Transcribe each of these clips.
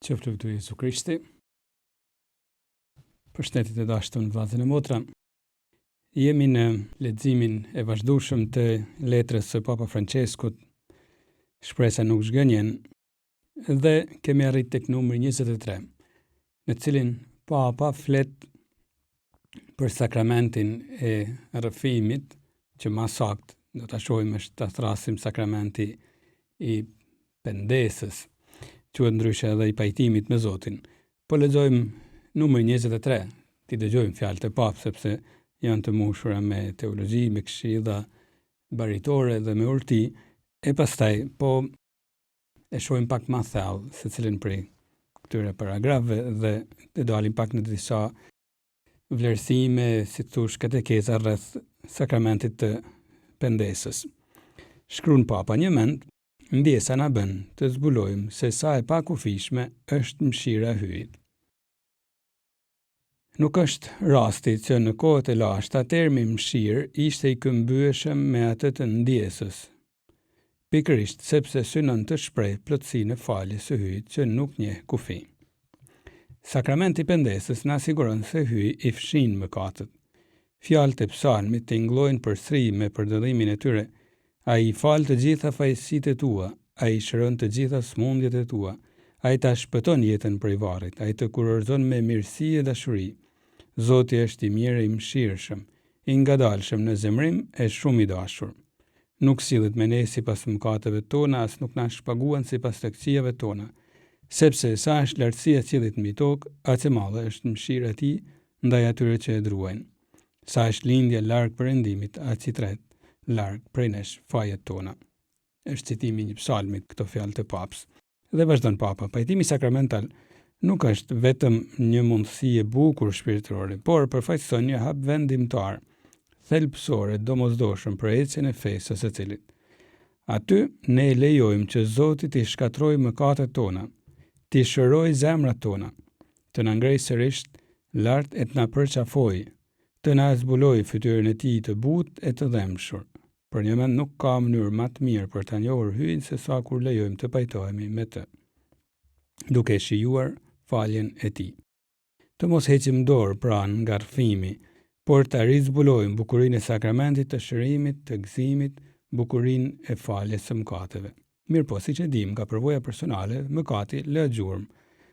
Qoftë lutje Jezu Krishti. Përshëndetje të dashur në vllazën e motra. Jemi në leximin e vazhdueshëm të letrës së Papa Franceskut, Shpresa nuk zgënjen, dhe kemi arritur tek numri 23, në cilin Papa flet për sakramentin e rrëfimit, që më saktë do ta shohim është ta thrasim sakramenti i pendesës, quhet ndryshe edhe i pajtimit me Zotin. Po lexojmë numrin 23, ti dëgjojmë fjalët e Papës sepse janë të mbushura me teologji, me këshilla baritore dhe me urti, e pastaj po e shohim pak më thellë secilin prej këtyre paragrafëve dhe të dalim pak në disa vlerësime, si thosh, katekeza rreth sakramentit të pendesës. Shkruan Papa një mend, ndjesa na bën të zbulojmë se sa e pakufishme është mëshira e hyjit. Nuk është rasti që në kohët e lashta termi mëshirë ishte i këmbyeshëm me atë të ndjesës, pikërisht sepse synon të shpreh plotësinë e faljes së hyjit që nuk njeh kufi. Sakramenti i pendesës na siguron se hyji i fshin mëkatet. Fjalët e psalmit tingëllojnë përsëri me përdorimin e tyre. Ai i fal të gjitha fajësitë tua, ai shëron të gjitha smundjet e tua, ai ta shpëton jetën prej varrit, ai të kurorëzon me mirësi e dashuri. Zoti është i mirë e i mëshirshëm, i ngadalshëm në zemrim e shumë i dashur. Nuk sillet me ne sipas mëkateve tona, as nuk na shpaguan sipas të këqijave tona, sepse sa është lartësia e qiellit mbi tokë, aq e madhe është mëshira e tij ndaj atyre që e druajnë. Sa është lindja larg perëndimit, aq i tret larg prej nesh fajet tona. Është citimi i një psalmi këto fjalë të Papës. Dhe vazhdon Papa, pajtimi sakramental nuk është vetëm një mundësi e bukur shpirtërore, por përfaqëson një hap vendimtar, thelbësor e domosdoshëm për ecjen e fesë së secilit. Aty ne lejojmë që Zoti t'i shkatrojë mëkatet tona, t'i shërojë zemrat tona, të na ngrejë sërish lart e të na përqafojë, të na zbulojë fytyrën e tij të butë e të dhëmshur. Për një mend nuk ka mënyrë më të mirë për ta njohur hyjin se sa kur lejojmë të pajtohemi me të, duke shijuar faljen e tij. Të mos heqim dorë pranë nga rrëfimi, por të rizbulojmë bukurinë e sakramentit të shërimit, të gëzimit, bukurinë e faljes së mëkateve. Mirë po, siç e dim nga përvoja personale, mëkati lë gjurmë,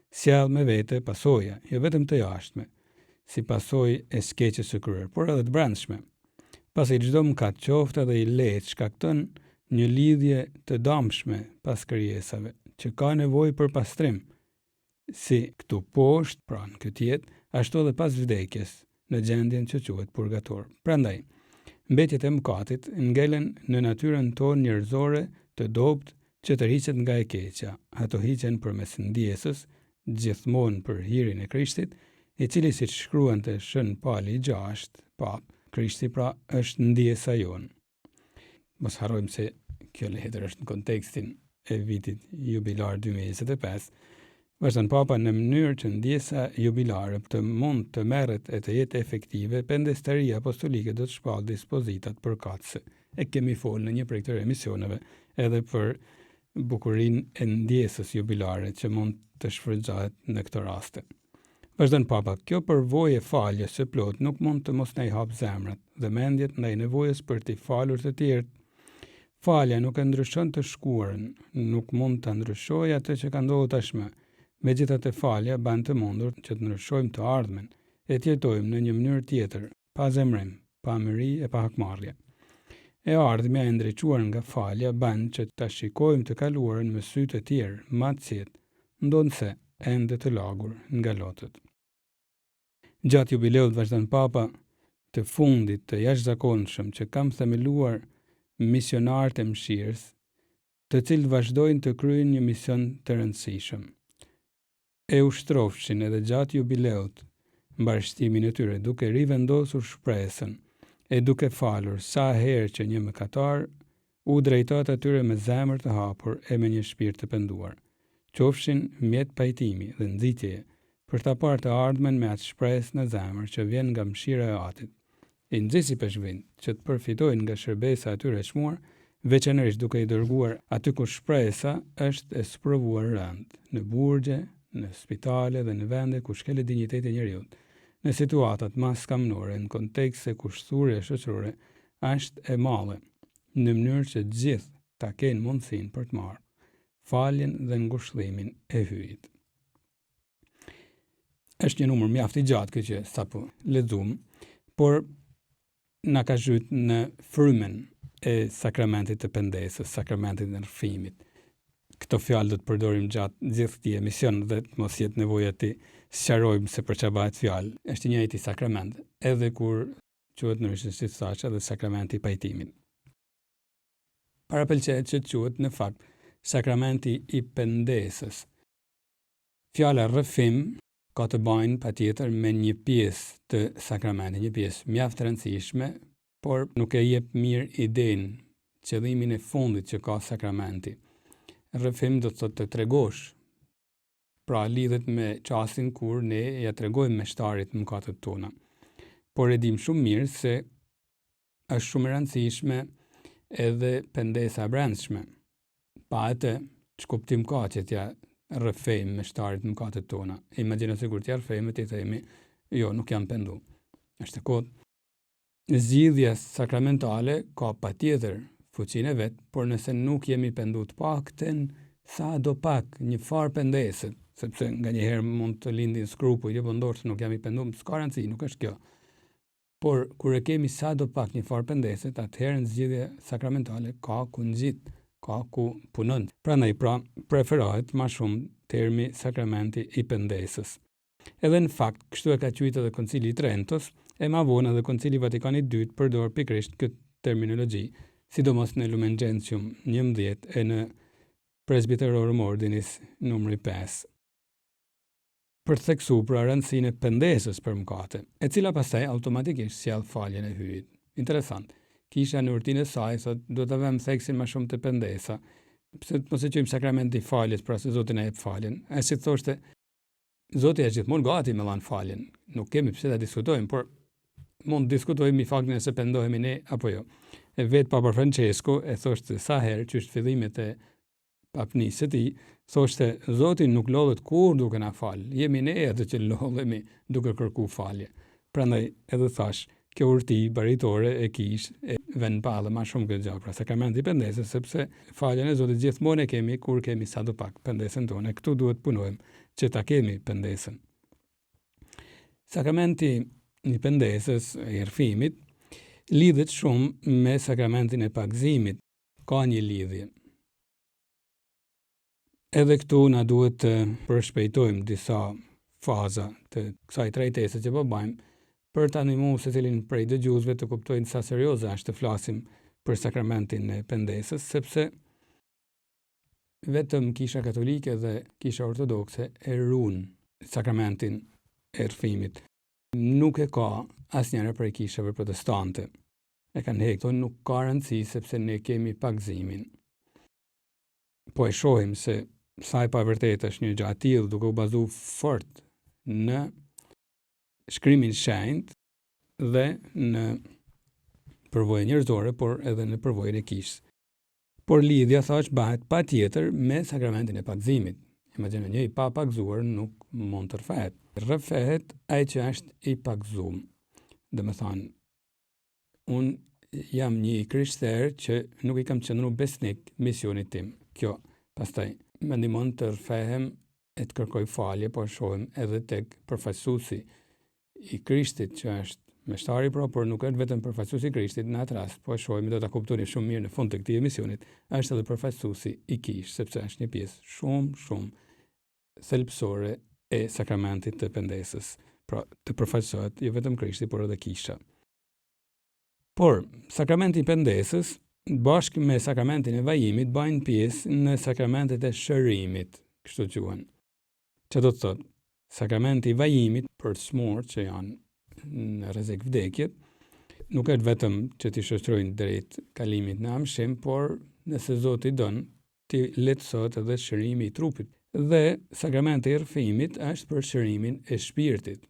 sjell me vete pasoja, jo vetëm të jashtme, si pasojë e skeqjes së kryer, por edhe të brendshme. Pasi çdo mëkat qoftë edhe i lehtë shkakton një lidhje të dëmshme pas krijesave, që ka nevojë për pastrim, si këtu poshtë, pra në këtë jetë, ashtu edhe pas vdekjes, në gjendjen që quhet purgator. Prandaj, mbetjet e mëkatit ngelen në natyrën tonë njerëzore të dobët që të hiqet nga e keqja. Ato hiqen përmes ndjesës, gjithmonë për hirin e Krishtit, i cili siç shkruan te Shën Pali 6, Pap, Krishti pra është ndjesa jonë. Mos harrojmë se kjo letër është në kontekstin e vitit jubilar 2025, vazhdon Papa në mënyrë që ndjesa jubilare të mund të merret e të jetë efektive, pendestaria apostolike do të shpallë dispozitat përkatëse. E kemi folë në një prej këtyre emisioneve edhe për bukurinë e ndjesës jubilare që mund të shfrytëzohet në këtë raste. Vazhdon Papa, kjo përvojë e faljes së plot nuk mund të mos na i hap zemrat dhe mendjet ndaj nevojës për t'i falur të tjerët. Falja nuk e ndryshon të shkuarën, nuk mund ta ndryshojë atë që ka ndodhur tashmë. Megjithatë falja bën të mundur që të ndryshojmë të ardhmen e të jetojmë në një mënyrë tjetër, pa zemrim, pa mëri e pa hakmarrje. E ardhmja e ndriçuar nga falja bën që ta shikojmë të kaluarën me sy të tjerë, më të qetë, ndonse ende të lagur nga lotët. Gjatë jubileut vazhdon Papa, të fundit të jashtëzakonshëm që kam themeluar misionarët e mëshirës, të cilët vazhdojnë të kryejnë një mision të rëndësishëm. E ushtrofshin edhe gjatë jubileut mbarështimin e tyre, duke rivendosur shpresën e duke falur sa herë që një mëkatar u drejtohet atyre me zemër të hapur e me një shpirt të penduar. Qofshin mjet pajtimi dhe nxitjeje për ta parë të ardhmen me atë shpresë në zemër që vjen nga mëshira e Atit. I nxisi peshqvinë që të përfitojnë nga shërbesa atyre e çmuar, veçanërisht duke i dërguar aty ku shpresa është e sprovuar rënd, në burgje, në spitale dhe në vende ku shkelet dinjiteti i njerëzit, në situatat më skamnore, në kontekste ku shtruria shoqërore është e madhe, në mënyrë që të gjithë ta kenë mundësinë për të marrë faljen dhe ngushëllimin e hyjit. Është një numër mjaft i gjatë kjo që sapo lexuam, por na ka zhyt në frymën e sakramentit të pendesës, sakramentit të ndërfimit. Këto fjalë do të përdorim gjatë gjithë këtij emisioni dhe të mos jetë nevoja të sqarojmë se për çfarë bëhet fjalë. Është i njëjti sakrament, edhe kur quhet në rishësi saç edhe sakramenti i pajtimit. Parapëlqehet që quhet në fakt sakramenti i pendesës. Fjala rrëfim ka të bëjë patjetër me një pjesë të sakramentit, një pjesë mjaft e rëndësishme, por nuk e jep mirë idenë, qëllimin e fundit që ka sakramenti. Rrëfim do të thotë të tregosh. Pra lidhet me çastin kur ne ja tregojmë meshtarit mëkatet tona. Por e dim shumë mirë se është shumë e rëndësishme edhe pendesa e brendshme. Pa atë, ç'kuptim ka që t'ja rrëfejmë meshtarit mëkatet tona. Imagjino sikur t'ja rrëfejmë ti themi, jo, nuk jam pendu. Është e kotë. Zgjidhja sakramentale ka patjetër fuqinë e vet, por nëse nuk jemi pendu të paktën sa do pak një farë pendese, sepse nganjëherë mund të lindin skrupuj, po ndoshta nuk jam i penduar, s'ka rëndësi, nuk është kjo. Por kur e kemi sa do pak një farë pendese, atëherë zgjidhja sakramentale ka ku ngjit, ka ku punon. Prandaj preferohet më shumë termi sakramenti i pendesës. Edhe në fakt, kështu e ka quajtur edhe Koncili i Trentos, e ma vonë edhe Koncili Vatikani II përdor pikërisht këtë terminologji, sidomos në Lumen Gentium 11 e në Presbyterorum Ordinis numri 5. Për të theksuar pra rëndësinë e pendesës për mëkate, e cila pastaj automatikisht sjell faljen e hyjit. Interesant. Kisha në urtinë e saj thot do të vëmë theksin më shumë të pendesa, pse mos e quajmë sakramenti i faljes, pra se Zoti na jep faljen. Ai si thoshte, Zoti është gjithmonë gati me dhanë faljen. Nuk kemi pse ta diskutojmë, por mund të diskutojmë i faktin se pendohemi ne apo jo. E vetë Papa Francesco e thoshte sa herë që është fillimet e papnisë së tij, thoshte Zoti nuk lodhet kur duke na fal. Jemi ne edhe që lodhemi duke kërkuar falje. Prandaj edhe thash, kjo urti baritore e kish e vën pa dhe më shumë këtë gjë, pra sakramenti i pendesës, sepse faljen e Zotit gjithmonë e kemi kur kemi sadopak pendesën tonë. Këtu duhet punojmë që ta kemi pendesën. Sakramenti i pendesës, i rrëfimit, lidhet shumë me sakramentin e pagëzimit. Ka një lidhje. Edhe këtu na duhet të përshpejtojmë disa faza të kësaj trajtese që po bëjmë për të animuar secilin prej dëgjuesve të kuptojnë sa serioze është të flasim për sakramentin e pendesës, sepse vetëm Kisha Katolike dhe Kisha Ortodokse e ruan sakramentin e rrëfimit. Nuk e ka asnjëra prej kishave protestante. E kanë hequr, nuk ka rëndësi sepse ne kemi pagëzimin. Po e shohim se sa e pavërtetë është një gjë e tillë duke u bazuar fort në shkrimin shenjtë dhe në përvojën njerëzore, por edhe në përvojën e kishës. Por lidhja thash bëhet patjetër me sakramentin e pagëzimit. Imagjino një i pa pagëzuar nuk mund të rrëfehet. Rrëfehet ai që është i pagëzuar. Domethënë, unë jam një krishter që nuk i kam qenë besnik misionit tim. Kjo pastaj më ndihmon të rrëfehem e të kërkoj falje, por shohim edhe tek përfaqësuesi i Krishtit që është meshtari por nuk është vetëm përfaqësuesi i Krishtit në atë rast, po shohim do ta kuptoni shumë mirë në fund të këtij emisionit, është edhe përfaqësuesi i kishës, sepse është një pjesë shumë thelbësore e sakramentit të pendesës. Pra, të përfaqësohet jo vetëm Krishti, por edhe kisha. Por, sakramenti i pendesës, bashkë me sakramentin e vajimit, bajnë pjesë në sakramentet e shërimit, kështu quhen. Që do të thotë, sakramenti i vajimit për smurë që janë në rrezik vdekjet, nuk është vetëm që t'i shoqërojnë drejt kalimit në amshim, por nëse Zoti don, t'i lehtësohet edhe shërimi i trupit. Dhe sakramenti i rrëfimit është për shërimin e shpirtit,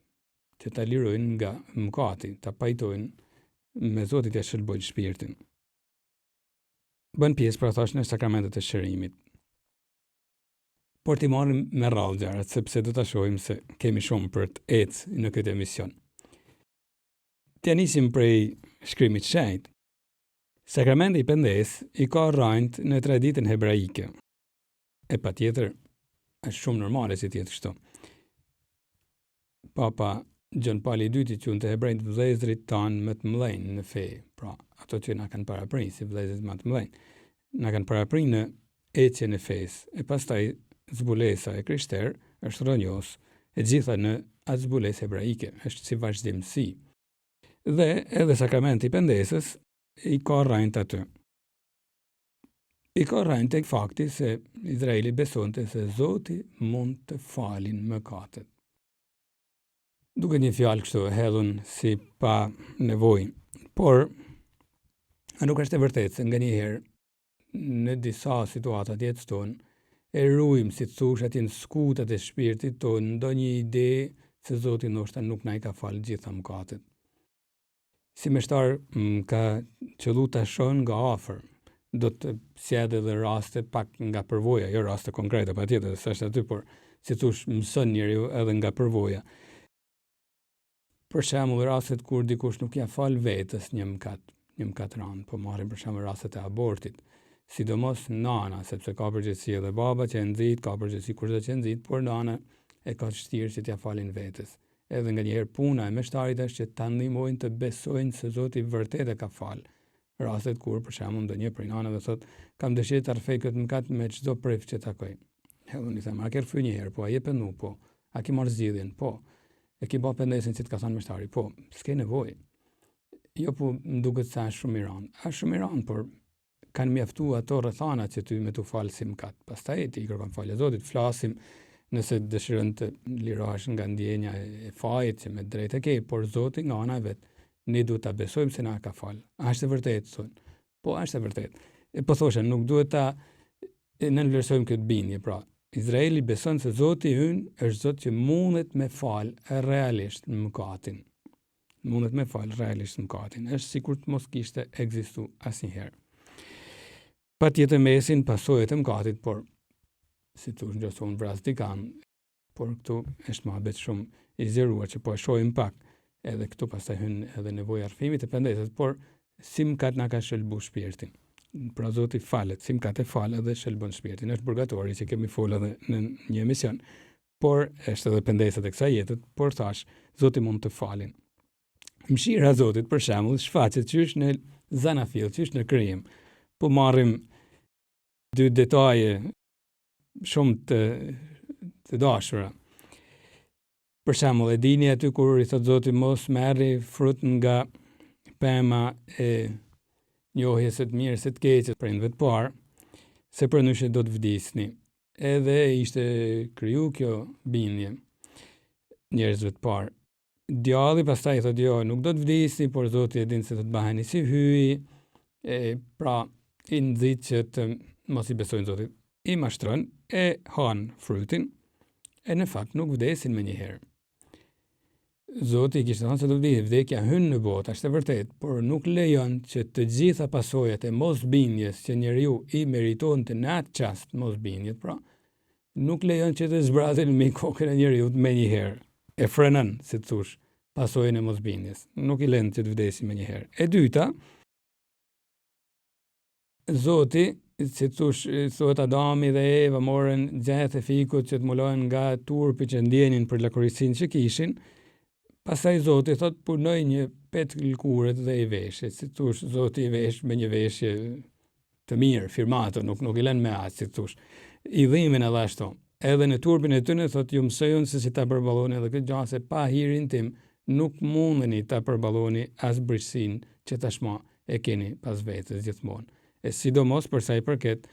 që ta lirojnë nga mëkati, ta pajtojnë me Zotit e shërbojnë shpirtin. Bën pjesë pra thash në sakramentet e shërimit. por t'i marrim me radhë gjërat, sepse do ta shohim se kemi shumë për të ecë në këtë emision. T'ja nisim prej shkrimit shenjtë. Sakramenti i pendes i ka rënë në traditën hebraike. E patjetër është shumë normale si tjetë kështu. Papa John Paul II i quante hebrejt vëllezërit tanë më të mëdhenj në fe, pra ato që na kanë paraprinj si vëllezërit më të mëdhenj, na kanë paraprinj në ecjen e fesë, e pastaj zbulesa e krishterë është rrënjos, e gjitha në atë zbulesë hebraike, është si vazhdimsi. Dhe edhe sakramenti i pendesës i ka rënë aty. I ka rënë tek fakti se Izraeli besonte se Zoti mund të falin mëkatet. Duket një fjalë kështu e hedhun si pa nevojë, por nuk është e vërtetë se nganjëherë në disa situata të jetës tonë e ruajmë si thosh aty në skutat e shpirtit tonë ndonjë ide se Zoti ndoshta nuk na i ka falë gjitha mëkatet. Si meshtar ka qëllu ta shohën nga afër, do të sjellë edhe raste pak nga përvoja, jo raste konkrete patjetër, s'është aty, por si thosh mëson njeriu edhe nga përvoja. Për shembull, rastet kur dikush nuk ja fal vetes një mëkat rand, po marrim për shembull rastet e abortit, sidomos nana, sepse ka përgjegjësi edhe baba që e nxit, ka përgjegjësi kurrë që e nxit, por nana e ka vështirë që t'ja falin vetes. Edhe nganjëherë puna e meshtarit është që ta ndihmojnë të besojnë se Zoti vërtet e ka fal. Rastet kur për shembull ndonjë prej nanave thotë, kam dëshirë ta rrefej këtë mëkat me çdo prif që takoj. Unë i them, a ke rrefy një herë, po a je pendu, po, a ke marrë zgjidhjen, po. E ki bë pendesin që të ka thënë meshtari, po, s'ke nevojë. Jo, po më duket se është shumë i rëndë. Është shumë i rëndë, por kanë mjaftuar ato rrethana që ty me tu falë si mëkat. Pastaj ti kërkon falje Zotit, flasim nëse dëshiron të lirohesh nga ndjenja e fajit që me drejtë e ke, por Zoti nga ana e vet, ne duhet ta besojmë se na ka falë. A është e vërtetë thonë? Po, është e vërtetë. E po thosha, nuk duhet ta nënvlerësojmë këtë bindje, pra. Izraeli beson se Zoti ynë është Zot që mundet me falë realisht mëkatin. Mundet me falë realisht mëkatin. Është sikur të mos kishte ekzistuar asnjëherë. Patjetër mesin pasojat e mëkatit, por si thosh nëse unë vras dikan, por këtu është mohabet shumë i zgjeruar që po e shohim pak. Edhe këtu pastaj hyn edhe nevoja e rrëfimit të pendesës, por si mëkat na ka shëlbu shpirtin. Pra Zoti falet, si mëkat e falë edhe shëlbon shpirtin. Është purgatori që kemi folë edhe në një emision, por është edhe pendesat e kësaj jetët, por thash, Zoti mund të falin. Mëshira e Zotit, për shembull, shfaqet qysh në Zanafill, qysh në krijim. Po marrim dy detaje shumë të dashura. Për shembull, e dini aty kur i thot Zoti mos merri frut nga pema e njohjes së të mirë së të keqes prindve të parë, se përndryshe do të vdisni. Edhe ishte kriju kjo bindje njerëzve të parë. Djalli pastaj thotë jo, nuk do të vdisni, por Zoti e din se do të baheni si hyj, pra i nxit që të mos i besojnë Zotit. I mashtron e han frutin, e në fakt nuk vdesin me njëherë. Zoti i kishte thënë se do vdesë, vdekja hyn në botë, është e vërtetë, por nuk lejon që të gjitha pasojat e mosbindjes që njeriu i meritonte në atë çast, mosbindjet, pra, nuk lejon që të zbrasin me kokën e njeriu me njëherë. E frenon, si thosh, pasojën e mosbindjes. Nuk i lën që të vdesin me njëherë. E dyta, Zoti, si thosh, thotë Adami dhe Eva morën gjatë e fikut që të mulohen nga turpi që ndjenin për lakurisinë që kishin. Pastaj Zoti thot punoj një pet lëkurët dhe i veshje. Si thosh, Zoti i vesh me një veshje të mirë, firmato, nuk i lën me as, si thosh. I dhimin edhe ashtu. Edhe në turpin e tyre thot ju mësojun se si ta përballoni edhe këtë gjë, se pa hirin tim nuk mundeni ta përballoni as brishin që tashmë e keni pas vetes gjithmonë. E sidomos për sa i përket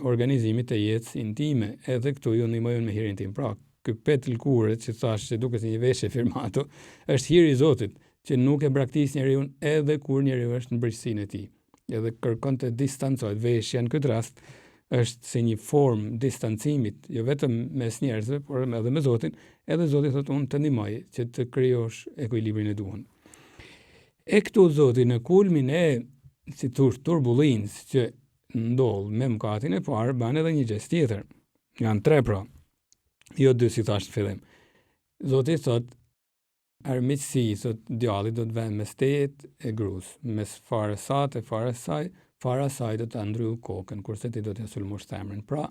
organizimit të jetës intime, edhe këtu ju ndihmojnë me hirin tim. Pra, ky pet lëkurët që thash se duket si një veshje firmato, është hiri i Zotit që nuk e braktis njeriu edhe kur njeriu është në brishtinë e tij. Edhe kërkon të distancohet. Veshja në këtë rast është si një formë distancimit, jo vetëm mes njerëzve, por edhe me Zotin. Edhe Zoti thotë unë të ndihmoj që të krijosh ekuilibrin e duhur. E këtu Zoti në kulmin e si thosh turbulencë që ndodh me mëkatin e parë, bën edhe një gjest tjetër. Janë 3 pra, jo 2 si thash në fillim. Zoti thot, armiqësi, thot djalli do të vend mes tejet e gruas, mes farasat e farasaj, farasaj do të ndryll kokën, kurse ti do t'ja sulmosh zemrën. Pra,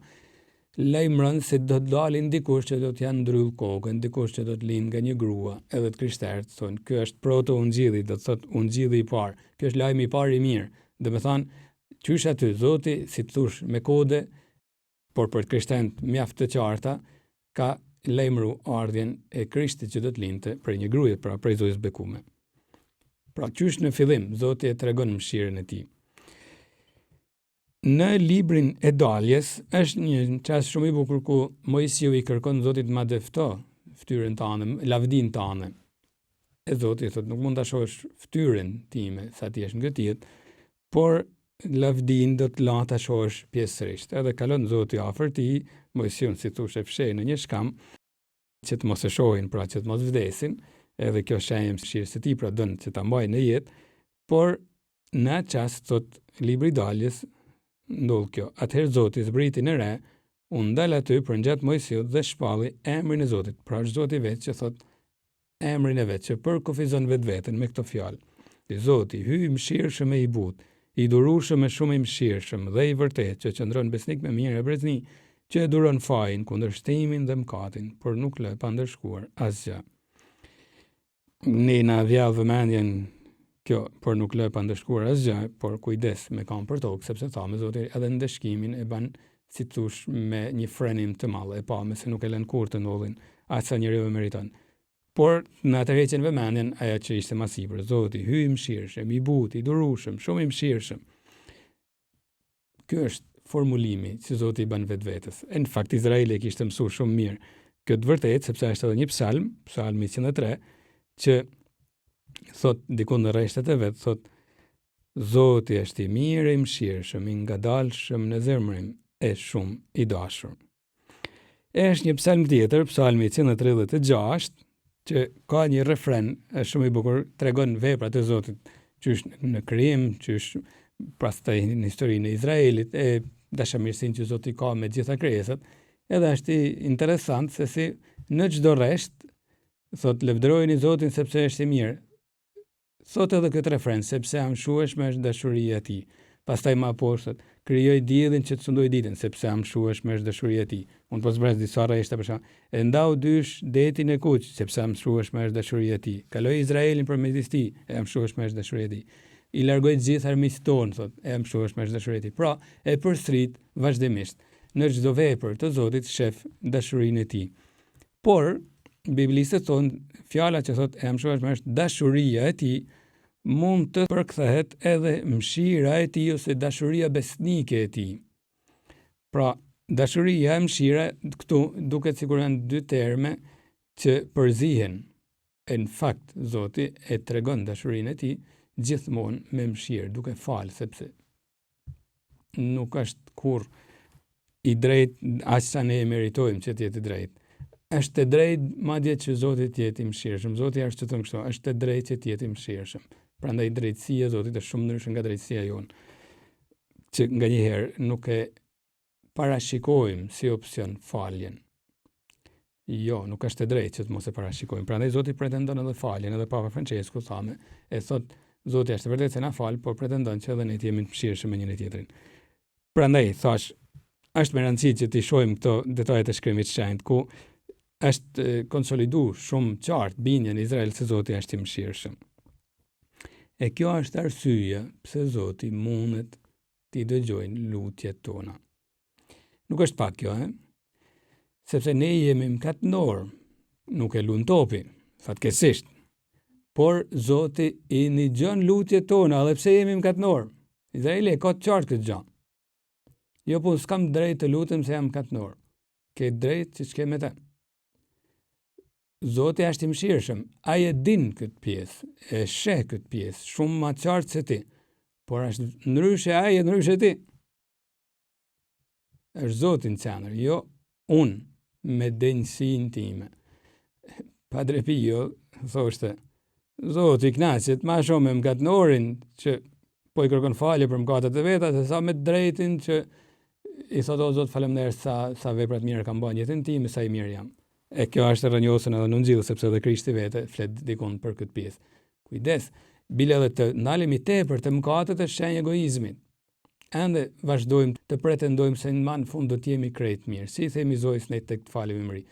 lajmëron se do të dalin dikush që do t'ja ndryll kokën, dikush që do të lind nga një grua, edhe të krishterët thonë, ky është proto-ungjilli, do të thot ungjilli i parë. Ky është lajmi i parë i mirë. Do të thonë, qysh aty Zoti, si të thush me kode, por për krishterët mjaft të qarta, ka lajmëru ardhjen e Krishtit që do të lindte për një gruaje, pra prej zojës bekume. Pra qysh në fillim Zoti e tregon mëshirën e tij. Në librin e daljes është një çast shumë i bukur ku Mojsiu i kërkon Zotit ma defto fytyrën tënde, lavdin tënde. E Zoti thotë, nuk mund ta shohësh fytyrën time sa ti je ngjitur, por lavdin do të la ta shohësh pjesërisht. Edhe kalon Zoti afër tij, Mojsiun si thoshte fshej në një shkam që të mos e shohin, pra që të mos vdesin, edhe kjo shenjë mëshirës së tij, pra don që ta mbajnë në jetë, por në çast thot libri i daljes ndodh kjo. Atëherë Zoti zbriti në re, u ndal aty për ngjat Mojsiut dhe shpalli emrin e Zotit. Pra është Zoti vetë që thot emrin e vet, që përkufizon vetveten me këto fjalë. Zoti hyj mëshirshëm e i butë, i durueshëm e shumë i mëshirshëm dhe i vërtet, që qëndron besnik me mirë e brezni, që e duron fajin, kundërshtimin dhe mëkatin, por nuk lë pa ndërshkuar asgjë. Ne na vjell vëmendjen kjo, por nuk lë pa ndërshkuar asgjë, por kujdes me kam për tokë, sepse thamë Zoti edhe ndëshkimin e ban si thush me një frenim të madh, e pa me se nuk e lën kurrë të ndodhin, aq sa njeriu e meriton. Por në atë heqen vëmendjen ajo që ishte më sipër. Zoti hyj mëshirshëm, i butë, i durueshëm, shumë i mëshirshëm. Ky është formulimi që Zoti i bën vetvetes. Në fakt Izraeli e kishte mësuar shumë mirë këtë vërtet, sepse është edhe një psalm, psalmi 103, që thot diku në rreshtet e vet, thot Zoti është i mirë, i mëshirshëm, i ngadalshëm në zemrën, e shumë i dashur. Është një psalm tjetër, psalmi 136, që ka një refren shumë i bukur, tregon veprat e Zotit, qysh në krijim, qysh pastaj në historinë e Izraelit, e dashamirësinë që Zoti ka me gjitha krijesat. Edhe është interesant se si në çdo rresht thot lavdërojeni Zotin sepse është i mirë. Thot edhe këtë refren, sepse amshueshme është dashuria e tij. Pastaj më poshtë krijoi diellin që të sundoi ditën, sepse amshueshme është dashuria e tij. Unë po zbres disa rreshta për shkak. E ndau dysh detin e kuq, sepse amshueshme është dashuria e tij. Kaloi Izraelin përmes tij, e amshueshme është dashuria e tij. I largoi të gjithë armiqtë tonë, thot, e amshueshme është dashuria e tij. Pra, e përsërit vazhdimisht. Në çdo vepër të Zotit shef dashurinë e tij. Por Biblistët thonë fjala që thot e amshueshme është dashuria e tij, mund të përkthehet edhe mëshira e tij ose dashuria besnike e tij. Pra, dashuria e mëshira këtu duket sikur janë dy terme që përzihen. Në fakt, Zoti e tregon dashurinë e tij gjithmonë me mëshirë, duke falë, sepse nuk është kur i drejtë aq sa ne e meritojmë që të jetë i drejtë. Është e drejtë madje që Zoti të jetë i mëshirshëm. Zoti është që thon kështu, është e drejtë që të jetë i mëshirshëm. Prandaj drejtësia e Zotit është shumë ndryshe nga drejtësia jonë, që nganjëherë nuk e parashikojmë si opsion faljen. Jo, nuk është e drejtë që të mos e parashikojmë. Prandaj Zoti pretendon edhe faljen, edhe Papa Francesku thamë, e thot Zoti është vërtet se na fal, por pretendon që edhe ne të jemi të mëshirshëm me njëri tjetrin. Prandaj thash, është me rëndësi që të shohim këto detajet e shkrimit të shenjtë, ku është konsoliduar shumë qartë bindja në Izrael se Zoti është i mëshirshëm. E kjo është arsyeja pse Zoti mundet t'i dëgjojnë lutjet tona. Nuk është pak kjo, sepse ne jemi mëkatënor, nuk e lun topi, fatkeqësisht. Por Zoti i ndëgjon lutjet tona, edhe pse jemi mëkatënor. Izraeli e ka të qartë këtë gjë. Jo, po s'kam drejt të lutem se jam mëkatënor. Ke drejt që s'ke me të. Zoti është i mëshirshëm, ai e din këtë pjesë, e sheh këtë pjesë, shumë më qartë se ti, por është ndryshe ai e ndryshe ti. Është Zoti në qendër, jo unë me denjësinë time. Padre Pio thoshte, Zoti kënaqet më shumë me mëkatënorin që po i kërkon falje për mëkatet e veta, se sa me drejtin që i thot o Zot faleminderit sa vepra të mira kam bën jetën time, sa i mirë jam. E kjo është rrënjosën edhe në Ungjil, sepse edhe Krishti vetë flet dikon për këtë pjesë. Kujdes, bile edhe të ndalemi tepër të mëkatet është shenjë egoizmit. Ende vazhdojmë të pretendojmë se në fund do të jemi krejt mirë. Si themi Zojës ne tek të falimëri.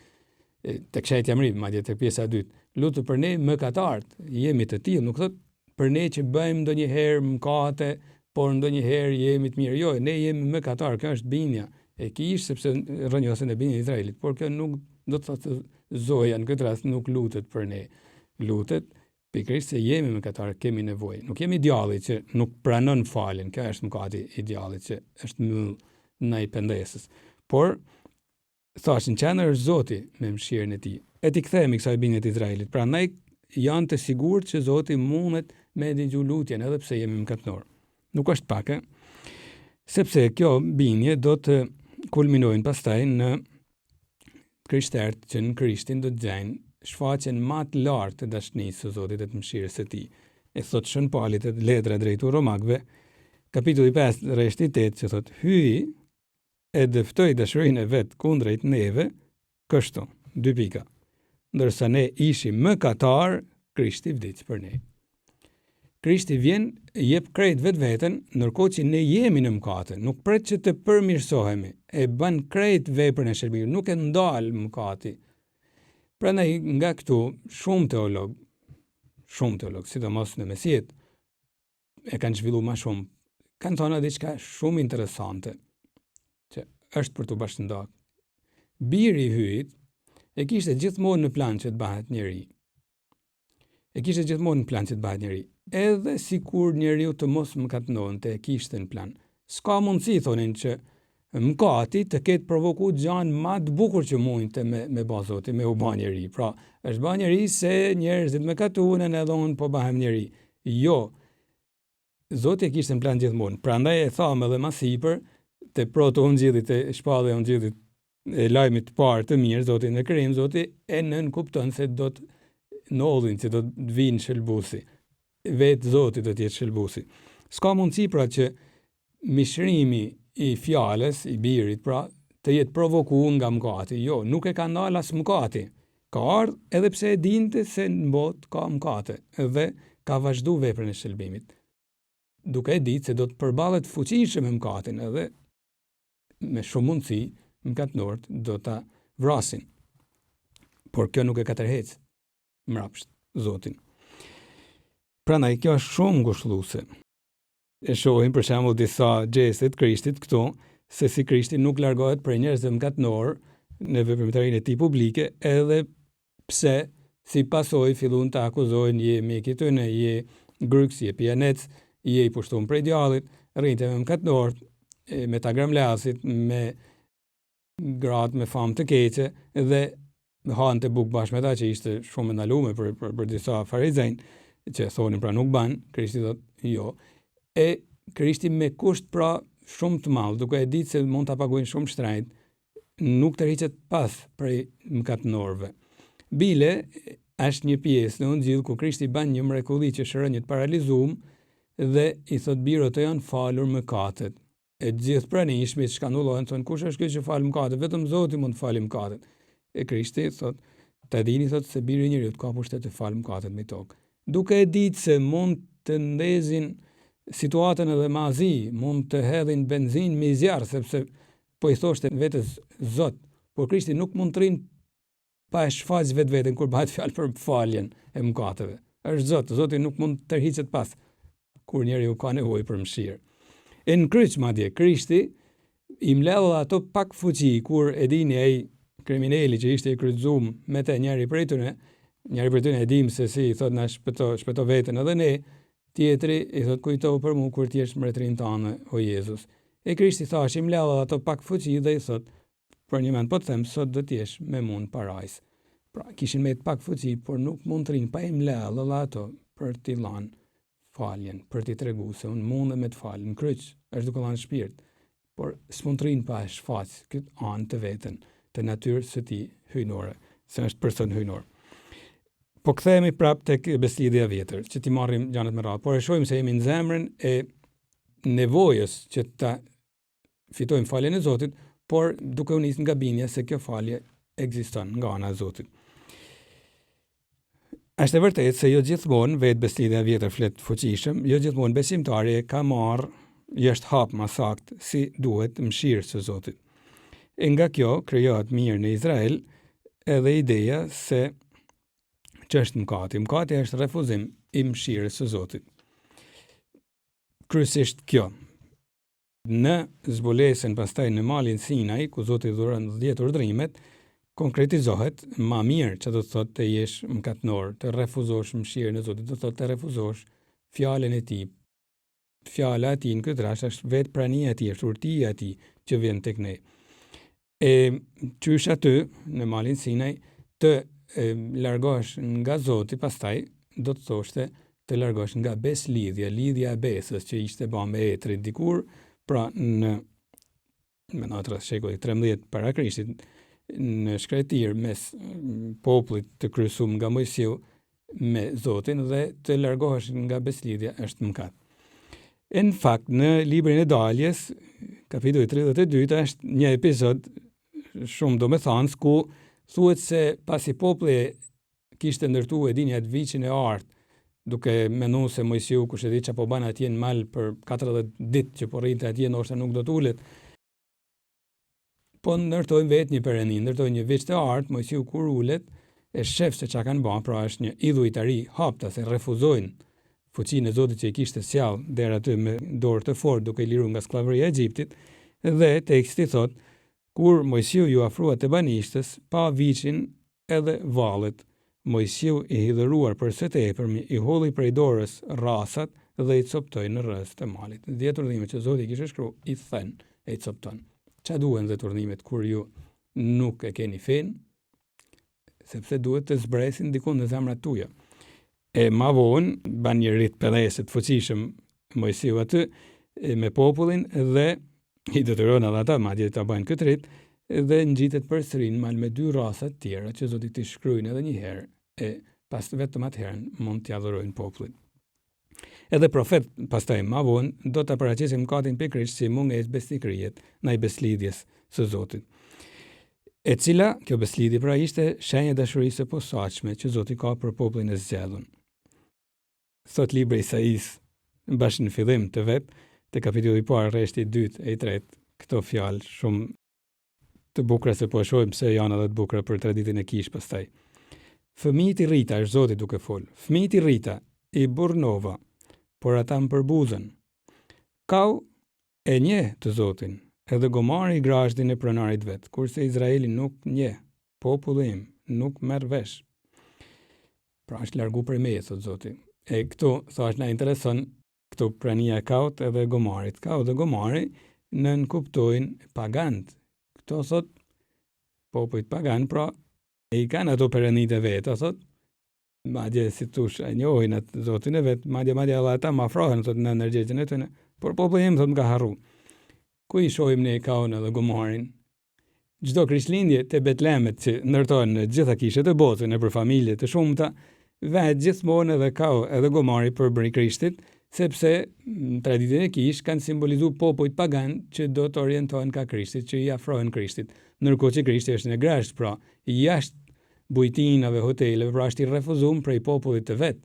Tek shëjtja mri, madje tek pjesa e dytë. Lutu për ne mëkatarët, jemi të tillë, nuk thot për ne që bëjmë ndonjëherë mëkate, por ndonjëherë jemi të mirë. Jo, ne jemi mëkatarë, kjo është bindja e kish, sepse rrënjosën e bindjes e Izraelit, por kjo nuk do të thotë Zoja në këtë rast nuk lutet për ne. Lutet pikërisht se jemi mëkatarë, kemi nevojë. Nuk jemi djalli që nuk pranon faljen, kjo është mëkati i djallit që është në pendesës. Por thashin qendër është Zoti me mëshirën e tij. E ti kthehemi kësaj bindje të Izraelit. Prandaj janë të sigurt që Zoti mundet me dëgju lutjen edhe pse jemi mëkatënor. Nuk është pak, sepse kjo bindje do të kulminojnë pastaj në krishterët që në Krishtin do të gjejnë shfaqjen më të lartë të dashurisë së Zotit dhe të mëshirës së tij. E thot Shën Pauli te letra drejt Romakëve, kapitulli 5, rreshti 8, që thot hyi e dëftoi dashurinë e vet kundrejt neve, kështu, 2 pika. Ndërsa ne ishim mëkatar, Krishti vdiq për ne. Krishti vjen, jep krejt vetveten, ndërkohë që ne jemi në mëkate, nuk pret që të përmirësohemi, e bën krejt veprën e shërbimit, nuk e ndal mëkati. Prandaj nga këtu shumë teolog, sidomos në mesjet, e kanë zhvilluar më shumë, kanë thënë diçka shumë interesante, që është për të bashkëndak. Biri i hyjit e kishte gjithmonë në plan që të bëhet njeri. Edhe sikur njeriu të mos mëkatënonte, e kishte në plan. S'ka mundësi thonin që mëkati të ketë provokuar gjën më të bukur që mundte me bë Zoti, me u bë njeri. Pra, është bë njeri se njerëzit mëkatuan edhe unë po bëhem njeri. Jo. Zoti e kishte në plan gjithmonë. Prandaj e tham edhe më sipër te proto-ungjillit e shpallja e ungjillit e lajmit të parë të mirë, Zoti në krijim, Zoti e nën kupton se do të ndodhin që do të vinë shëlbuesi. Vetë Zoti do të jetë shëlbuesi. S'ka mundësi pra që mishrimi i fjalës, i birit, pra të jetë provokuar nga mëkati. Jo, nuk e ka ndal as mëkati. Ka ardhur edhe pse e dinte se në botë ka mëkate, edhe ka vazhduar veprën e shëlbimit. Duke e ditë se do të përballet fuqishëm me mëkatin, edhe me shumë mundësi mëkatënorët do ta vrasin. Por kjo nuk e ka tërheq mbrapsht Zotin. Prandaj kjo është shumë ngushëlluese. E shohim për shembull disa gjeste të Krishtit këtu, se si Krishti nuk largohet prej njerëzve mëkatënor në veprimtarinë e tij publike, edhe pse si pasojë fillon të akuzojnë je mjek i tyre, je gryks, je pianec, je i pushtuar prej djallit, rrinte me mëkatënor, me ta gramlasit, me gratë me famë të keqe dhe hante bukë bashkë me ta që ishte shumë ndaluar për disa farizejnë që thonin pra nuk ban, Krishti thot jo. E Krishti me kusht pra shumë të madh, duke e ditë se mund ta paguajnë shumë shtrejt, nuk tërhiqet pas prej mëkatënorëve. Bile është një pjesë në Ungjil ku Krishti bën një mrekulli që shëron një të paralizuar dhe i thot birët të janë falur mëkatet. E gjithë pranishmit shkandullohen, thonë kush është ky që fal mëkatet, vetëm Zoti mund të falë mëkatet. E Krishti thot, ta dini thot se biri i njeriu ka pushtet të falë mëkatet me tokë. Duke e ditë se mund të ndezin situatën edhe mazi, mund të hedhin benzin me zjarr, sepse po i thoshte vetes Zot, por Krishti nuk mund të rinë pa e shfaq vetveten kur bëhet fjalë për faljen e mëkateve. Është Zot, Zoti nuk mund të tërhiqet pas kur njeriu ka nevojë për mëshirë. E në kryq madje Krishti i mbledh ato pak fuqi kur e dini ai kriminali që ishte i kryqëzuar me të njëri prej tyre e dim se si i thot na shpëto veten edhe ne, tjetri i thot kujto për mua kur ti je mbretërinë tënde o Jezus. E Krishti thash i mbledh ato pak fuqi dhe i thot për një mend po të them sot do të jesh me mua në parajs. Pra kishin me pak fuqi, por nuk mund të rinë pa i mbledh edhe ato për t'i lanë faljen, për t'i treguar se unë mundem me të fal në kryq, është duke lanë shpirt, por s'mund të rinë pa shfaq këtë anë të veten, të natyrës së tij hyjnore, se është person hyjnor. Po kthehemi prapë tek beslidhja vjetër, që ti marrim gjanat me radhë, por e shohim se jemi në zemrën e nevojës që ta fitojmë faljen e Zotit, por duke u nisë nga bindja se kjo falje ekziston nga ana e Zotit. Është e vërtetë se jo gjithmonë vetë beslidhja vjetër flet fuqishëm, jo gjithmonë besimtari ka marrë jashtë hap më saktë si duhet mëshirë së Zotit. E nga kjo krijohet mirë në Izrael edhe ideja se ç'është mëkati. Mëkati është refuzim i mëshirës së Zotit. Kryesisht kjo. Në zbulesën pastaj në malin Sinai, ku Zoti dhuron 10 urdhrimet, konkretizohet ma mirë që do të thotë të jesh mëkatnor, të refuzosh mëshirën e Zotit, do të thotë të refuzosh fjalën e tij. Fjala e tij në këtë rast është vetë prania e tij, është urtia e tij që vjen tek ne. E qysh aty në malin Sinai të largohesh nga Zoti, pastaj do të thoshte të largohesh nga beslidhja, lidhja e besës që ishte bërë me etrit dikur, pra në shekulli 13 para Krishtit, në shkretir mes popullit të kryesuar nga Mojsiu me Zotin dhe të largohesh nga beslidhja është mëkat. Në fakt, në librin e Daljes, kapitulli 32 është një episod shumë domethënës ku thuhet se pasi populli kishte ndërtuar dinjat viçin e artë, duke menuar se Mojsiu kush e di çapo ban atje në mal për 40 ditë që po rrinte atje, ndoshta nuk do të ulet. Po ndërtojnë vetë një perëndi, ndërtojnë një viç të artë, Mojsiu kur ulet e shef se çka kanë bën, pra është një idhuj të ri, hapta se refuzojnë fuqinë e Zotit që i kishte sjell deri aty me dorë të fortë duke i liruar nga skllavëria e Egjiptit, dhe teksti thot kur Mojsiu ju afrua te banishtës, pa viçin edhe vallet, Mojsiu i hidhëruar për së tepërmi i holli prej dorës rrasat dhe i coptoi në rreth të malit. 10 urdhime që Zoti kishte shkruar i thënë e i copton. Qa duhen 10 urdhimet kur ju nuk e keni fen, sepse duhet të zbresin dikun në zemrat tuja. E ma vonë, ban një rit pëdheset fuqishëm Mojsiu aty me popullin dhe i detyron edhe ata madje ta bëjnë këtë rit dhe ngjitet përsëri mal me 2 rrasa të tjera që Zoti t'i shkruajnë edhe një herë e pas vetëm atëherë mund t'i adhurojnë popullin. Edhe profet pastaj ma vonë do të paraqesim mëkatin pikërisht si mungesë besnikërijet ndaj beslidhjes së Zotit. E cila kjo beslidhje pra ishte shenjë dashurisë së posaçme që Zoti ka për popullin e zgjedhur. Thot libri Isaias bashkë në fillim të vet, te kapitulli i parë, rreshti i 2 e i 3, këto fjalë shumë të bukura se po e shohim pse janë edhe të bukura për traditën e kish pastaj. Fëmijët i rrita, është Zoti duke fol. Fëmijët i rrita i burnova, por ata më përbuzën. Kau e njeh të Zotin, edhe Gomari i grashdin e pronarit vet, kurse Izraeli nuk njeh, populli im nuk merr vesh. Pra është largu prej meje, thot Zoti. E këtu thash na intereson këtu prania e Kaut edhe Gomarit. Kaut dhe Gomari nën kuptojnë pagant. Këto thot popujt pagan, pra i kanë ato perëndit e vetë, thot. Madje si tush e njohin atë Zotin e vet, madje edhe ata më afrohen thot në energjetin e tyre, por populli im thot më ka harru. Ku i shohim ne Kaun edhe Gomarin? Çdo Krishtlindje te Betlehemet që ndërtohen në gjitha kishet e botës, në për familje të shumta, vetë gjithmonë edhe Kau edhe Gomari përbëri Krishtit, sepse traditën e kish kanë simbolizuar popujt pagan që do të orientohen ka Krishtit, që i afrohen Krishtit. Ndërkohë që Krishti është në grasht, pra jashtë bujtinave, hoteleve, pra është i refuzuar prej popullit të vet.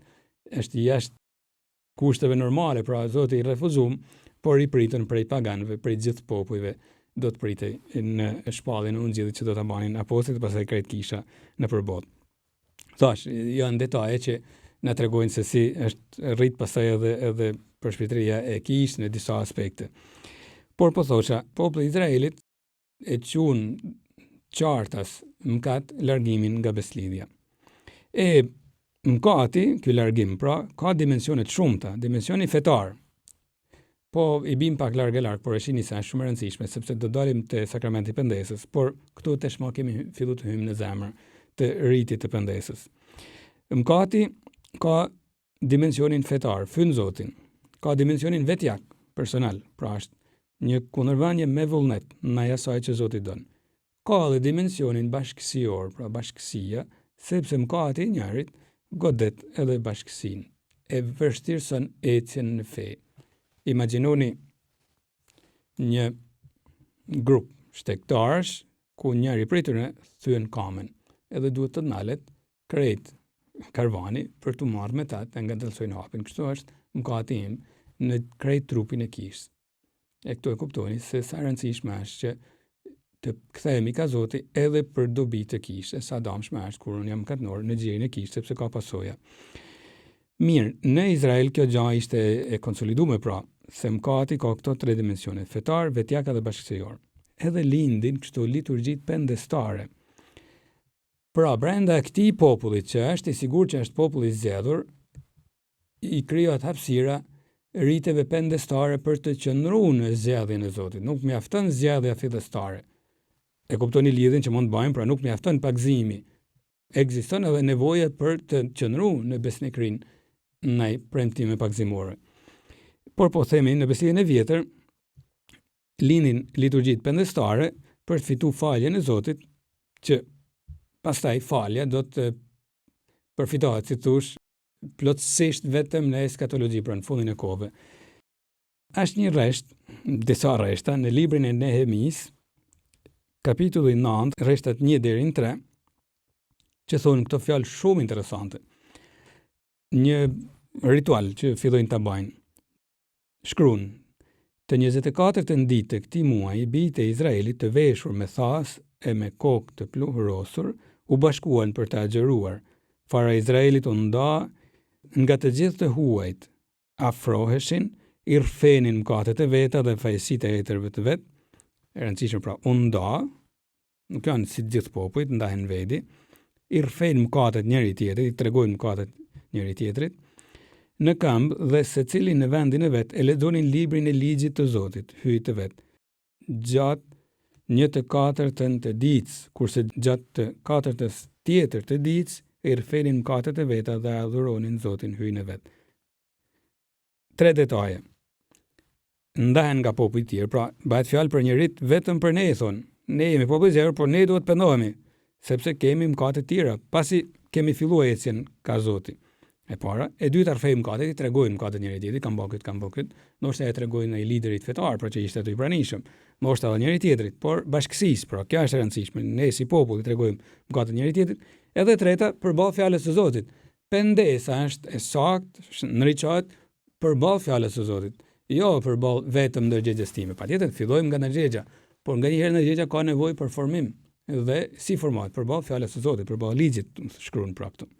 Është jashtë kushteve normale, pra Zoti i refuzuar, por i pritën prej paganëve, prej gjithë popujve, do të pritej në shpalljen e ungjillit që do ta banin apostujt pastaj krejt kisha në përbot. Thash, janë detaje që na tregojnë se si është rrit pastaj edhe përshpejtëria e kish në disa aspekte. Por po thosha, populli i Izraelit e quajn qartas mëkat largimin nga beslidhja. E mëkati, ky largim, pra, ka dimensione të shumta, dimensioni fetar. Po i bim pak larg, por e shihni se është shumë e rëndësishme sepse do dalim te sakramenti i pendesës, por këtu tashmë kemi filluar të hyjmë në zemër të rritit të pendesës. Mëkati ka dimensionin fetar, fyn Zotin. Ka dimensionin vetjak, personal, pra është një kundërvënie me vullnet ndaj asaj që Zoti don. Ka edhe dimensionin bashkësior, pra bashkësia, sepse mëkati i njërit godet edhe bashkësinë, e vështirëson ecjen në fe. Imagjinoni një grup shtektarësh ku njëri prej tyre thyen kamen. Edhe duhet të ndalet krejt karvani për të marrë me ta të ngadalsojnë hapin. Kështu është mëkati im në krejt trupin e kishës. E këto e kuptoni se sa rëndësishme është që të kthehemi ka Zoti edhe për dobi të kishës. Sa dëmshme është kur unë jam katnor në gjirin e kishës sepse ka pasoja. Mirë, në Izrael kjo gjë ishte e konsoliduar pra, se mëkati ka këto 3 dimensione: fetar, vetjak dhe bashkësejor. Edhe lindin kështu liturgjit pendestare. Pra, brenda këtij popullit që është i sigurt që është popull i zgjedhur, i krijohet hapësira riteve pendestare për të qëndruar në zgjedhjen e Zotit. Nuk mjafton zgjedhja fillestare. E kuptoni lidhjen që mund të bëjmë, pra nuk mjafton pagëzimi. Ekziston edhe nevoja për të qëndruar në besnikrin ndaj premtime pagëzimore. Por po themi në besnikën e vjetër, lindin liturgjit pendestare për të fituar faljen e Zotit, që pastaj falja do të përfitohet, si thosh, plotësisht vetëm në eskatologji, pra në fundin e kohëve. Është një rresht, disa rreshta në librin e Nehemis, kapitulli 9, rreshtat 1 deri në 3, që thonë këto fjalë shumë interesante. Një ritual që fillojnë ta bëjnë. Shkruan: të 24 ditë të këtij muaji, bijtë e Izraelit të veshur me thas e me kokë të pluhurosur u bashkuan për të agjëruar. Fara e Izraelit u nda nga të gjithë të huajt, afroheshin, i rrfenin mëkatet e veta dhe fajësitë e etërve të vet. E rëndësishme pra, u nda, nuk janë si gjithë popujt, ndahen vedi, i rrfenin mëkatet njëri tjetrit, i tregojnë mëkatet njëri tjetrit në këmbë dhe secili në vendin e vet e lexonin librin e ligjit të Zotit, hyjt të vet, gjatë 1/4 të ditës, kurse gjatë të 4 tjetër të ditës i rrfenin mëkatet e veta dhe adhuronin Zotin, hyjnë e vet. 3 detaje. Ndahen nga popujt tjerë, pra bëhet fjalë për një rit vetëm për ne, thonë. Ne jemi popull i zgjedhur, por ne duhet pendohemi, sepse kemi mëkate të tjera, pasi kemi filluar ecjen ka Zoti. E para, e dyta rrfejnë mëkatet, i tregojnë mëkatet njëri tjetrit, kanë bëkët, ndoshta e tregojnë ai liderit fetar, pra që ishte aty i pranishëm, ndoshta edhe njëri tjetrit, por bashkësisë, pra kjo është e rëndësishme, ne si popull i tregojmë mëkatet njëri tjetrit. Edhe treta, përballë fjalës së Zotit. Pendesa është e saktë, ndriçohet përballë fjalës së Zotit. Jo përballë vetëm ndërgjegjes time. Patjetër fillojmë nga ndërgjegja, por nganjëherë ndërgjegja ka nevojë për formim. Dhe si formohet? Përballë fjalës së Zotit, përballë ligjit, shkruan pra këtu.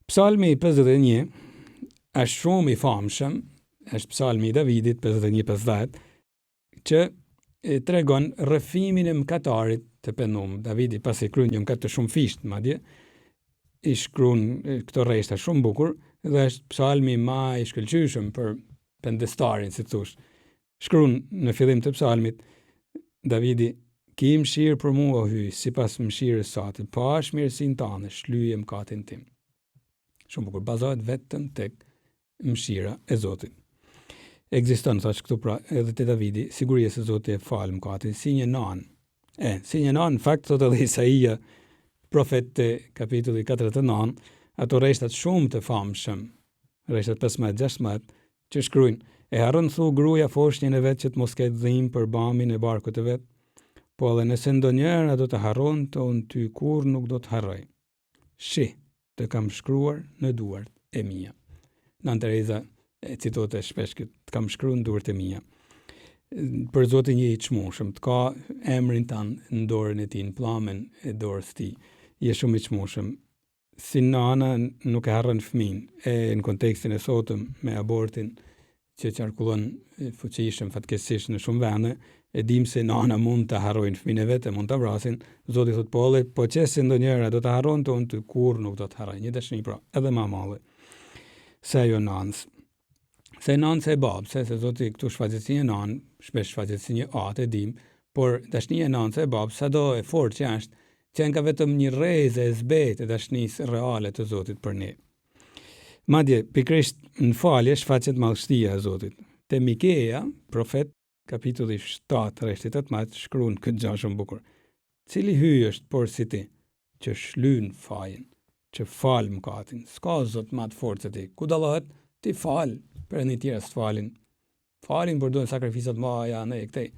Psalmi 51 është shumë i famshëm, është psalmi i Davidit 51:50, që tregon rrëfimin e mëkatarit të penduar. Davidi pasi kryen një mëkat të shumë fisht, madje i shkruan këto rreshta shumë bukur dhe është psalmi më i shkëlqyeshëm për pendestarin, si thosh. Shkruan në fillim të psalmit Davidi: "Ki mëshirë për mua o hyj, sipas mëshirës sate, pash mirësinë tënde, shlyje mëkatin tim." Shumë bukur, bazohet vetëm tek mëshira e Zotit. Ekziston, thash këtu pra, edhe te Davidi, siguria se Zoti e fal mëkatin si një nan. Si një nan, në fakt thot edhe Isaia, profet te kapitulli 49, ato rreshtat shumë të famshëm, rreshtat 15-16, që shkruajnë: "E harron thu gruaja foshnjën e vet që të mos ketë dhimbje për bamin e barkut të vet, po edhe nëse ndonjëra do të harronte, unë ty kur nuk do të harroj. Shi, të kam shkruar në duart e mia." Nën Teresa e citote shpesh këtë: "Të kam shkruar në duart e mia." Për Zotin je i çmueshëm, të ka emrin tan në dorën e tij, në pllëmën e dorës tij. Je shumë i çmueshëm. Si nana nuk e harron fëmin, në kontekstin e sotëm me abortin që qarkullon fuqishëm fatkeqësisht në shumë vende, e dim se nana mund të harrojnë fëmin e vet, mund ta vrasin. Zoti thot po qëse ndonjëra do të harronte, unë të kur nuk do të harroj. Një dashni pra, edhe më e madhe se ajo nanës. Se nanës e babës, se Zoti këtu shfaqet si një nanë, shpesh shfaqet si një atë, e dim, por dashnia e nanës e babës, sado e fortë që është, që ka vetëm një rrezë e zbetë e dashnisë reale të Zotit për ne. Madje pikërisht në falje shfaqet madhështia e Zotit. Te Mikeja, profet, kapitulli 7, rreshti 18, shkruan këtë gjë shumë bukur: "Cili hyj është por si ti, që shlyn fajin, që fal mëkatin." S'ka Zot më të fortë se ti. Ku dallohet? Ti fal, për një tjerë s'falin. Falin, por duhen sakrificat më ja ne këtej.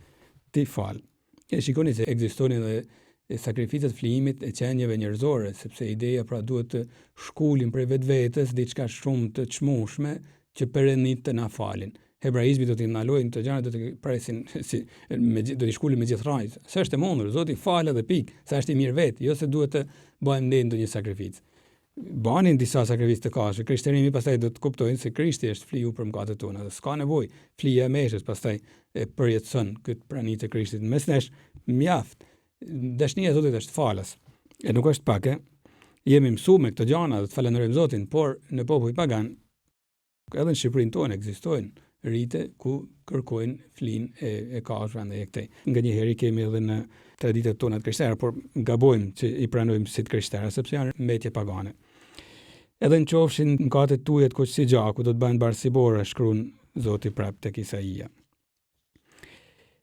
ti falë. E shikoni se ekzistonin dhe sakrificat flijimit e qenjeve njerëzore, sepse ideja pra duhet të shkullin prej vetvetes diçka shumë të çmueshme që perëndit të na falin. Hebraizmi do t'i ndalojnë të gjërat, do të presin do t'i shkullin me gjithë rrajt. Se është e mundur, Zoti falë dhe pikë, sa është i mirë vetë, jo se duhet të bëjmë ne ndonjë sakrificë. Banin disa sakrificë të kashë, krishterimi pastaj do të kuptojnë se Krishti është fliu për mëkatet tona dhe s'ka nevojë. Flija e meshës pastaj e përjetson këtë pranitë e Krishtit. Mes nesh mjaft. Dashnia e Zotit është falas. E nuk është pak, jemi mësuar me këto gjëra dhe të falenderojmë Zotin, por në popull pagan, edhe në Shqipërinë tonë ekzistojnë rite ku kërkojnë flin e kafshëve ndaj këtej. Nganjëherë kemi edhe në traditat tona të krishtere, por gabojmë që i pranojmë si të krishterë, sepse janë mbetje pagane. Edhe në qofshin mëkatet tuaja kuq si gjaku, do të bëhen barsibore, shkruan Zoti prap tek Isaia.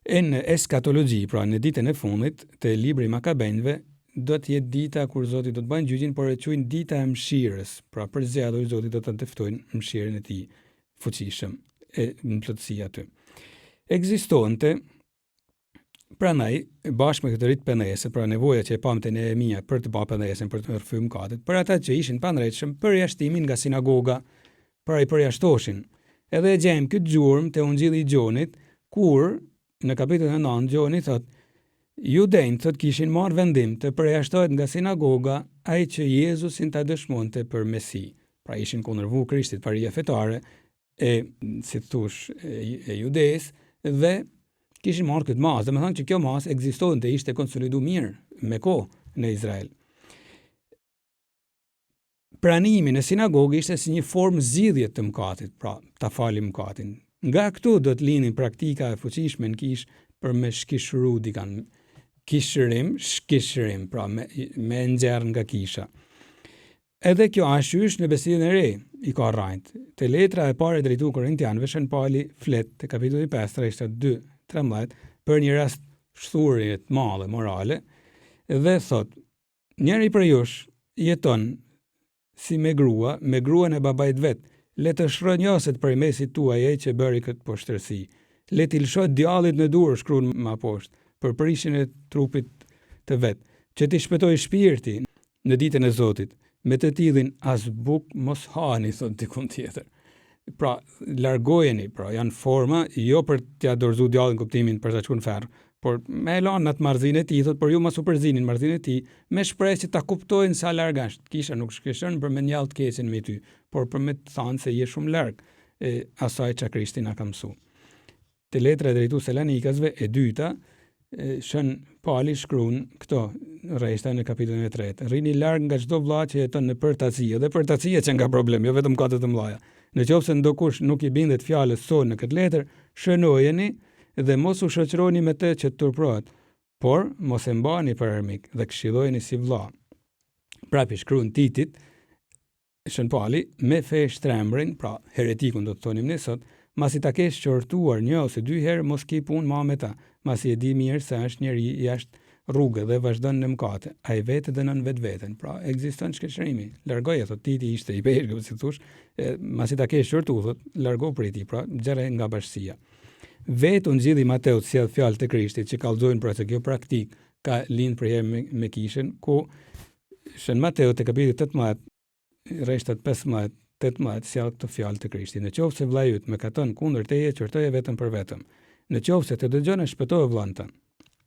Në eskatologji, pra në ditën e fundit të libri i Makabenjve, do të jetë dita kur Zoti do të bëjë gjyqin, por e quajnë dita e mëshirës. Pra për zgjedhur Zoti do të teftojnë mëshirën e tij fuqishëm e në plotësi aty. Ekzistonte prandaj bashkë me këtë rit penese, pra nevoja që e pam te Nehemia për të bërë penesen, për të rrëfyer mëkatet, për ata që ishin pa ndërshëm përjashtimin nga sinagoga, pra i përjashtoshin. Edhe e gjejmë këtë gjurmë te Ungjilli i Gjonit, kur në kapitullin 9 Gjoni thot, judejnë thot kishin marrë vendim të përjashtohet nga sinagoga ai që Jezusin ta dëshmonte për Mesi. Pra ishin kundërvu Krishtit, paria fetare e si thosh e judes dhe kishin marrë këtë masë. Domethënë që kjo masë ekzistonte, ishte konsoliduar mirë me kohë në Izrael. Pranimi në sinagogë ishte si një formë zgjidhje të mëkatit, pra ta falim mëkatin. Nga këtu do të linin praktika e fuqishme në kish për me shkishëru dikan. Shkishërim, pra me nxjerr nga kisha. Edhe kjo ashysh në Besinë e Re i ka rrajt. Te letra e parë e drejtuar Korintianëve Shën Pali flet te kapitulli 5 rreth 2:13 për një rast shturje të madhe morale dhe thot: njëri prej jush jeton si me gruan e babait vet. Le të shrënjoset prej mesit tuaj ai që bëri këtë poshtërsi. Le t'i lëshoj djallit në dur, shkruan më poshtë, për prishjen e trupit të vet, që t'i shpëtoj shpirti në ditën e Zotit. Me të tillin as buk mos hani, thot dikun tjetër. Pra, largojeni, pra janë forma jo për t'ia dorëzuar djallin kuptimin për ta çuar në ferr, por me elan në atë marrëzinë e tij, thot, por ju mos u përzinin marrëzinë e tij, me shpresë që ta kuptojnë sa larg është. Kisha nuk shkëshën për me njallë të keqen me ty, por për me të thënë se je shumë larg asaj që Krishti na ka mësuar. Te letra e drejtuar Salonikasve e dyta, Shën Pali shkruan këto rreshta në kapitullin e 3. Rrini larg nga çdo vëlla që jeton në përtacie, dhe përtacia që nga problem, jo vetëm mëkate të mëdha. Nëse ndokush nuk i bindet fjalës sonë në këtë letër, shënojeni dhe mos u shoqëroni me të që turprohet, por mos e mbani për armik dhe këshillojeni si vëlla. Prapi shkruan Titit, Shën Pali, me fe shtrembrin, pra heretikun do të thonim ne sot, masi ta kesh qortuar një ose dy herë, mos ki punë ma me ta, masi e di mirë se është njeri jashtë rrugë dhe vazhdon në mëkate, ai vetë dënon vetveten. Pra ekziston shkëshërimi. Largoje, thot Titi ishte i peshkë, si thosh, masi ta kesh qortuar, thot, largo prej tij, pra xherë nga bashkësia. Vetë Ungjilli Mateut sjell fjalë të Krishtit që kallëzojnë pra se kjo praktik ka lind për herë me kishën, ku Shën Mateu te kapitulli 18, rreshtat 15-18 sjell këtë fjalë të Krishtit. Në qoftë se vllai yt mëkaton kundër teje, qortoje vetëm për vetëm. Në qoftë se të dëgjon, shpëtoje vllahën tënd.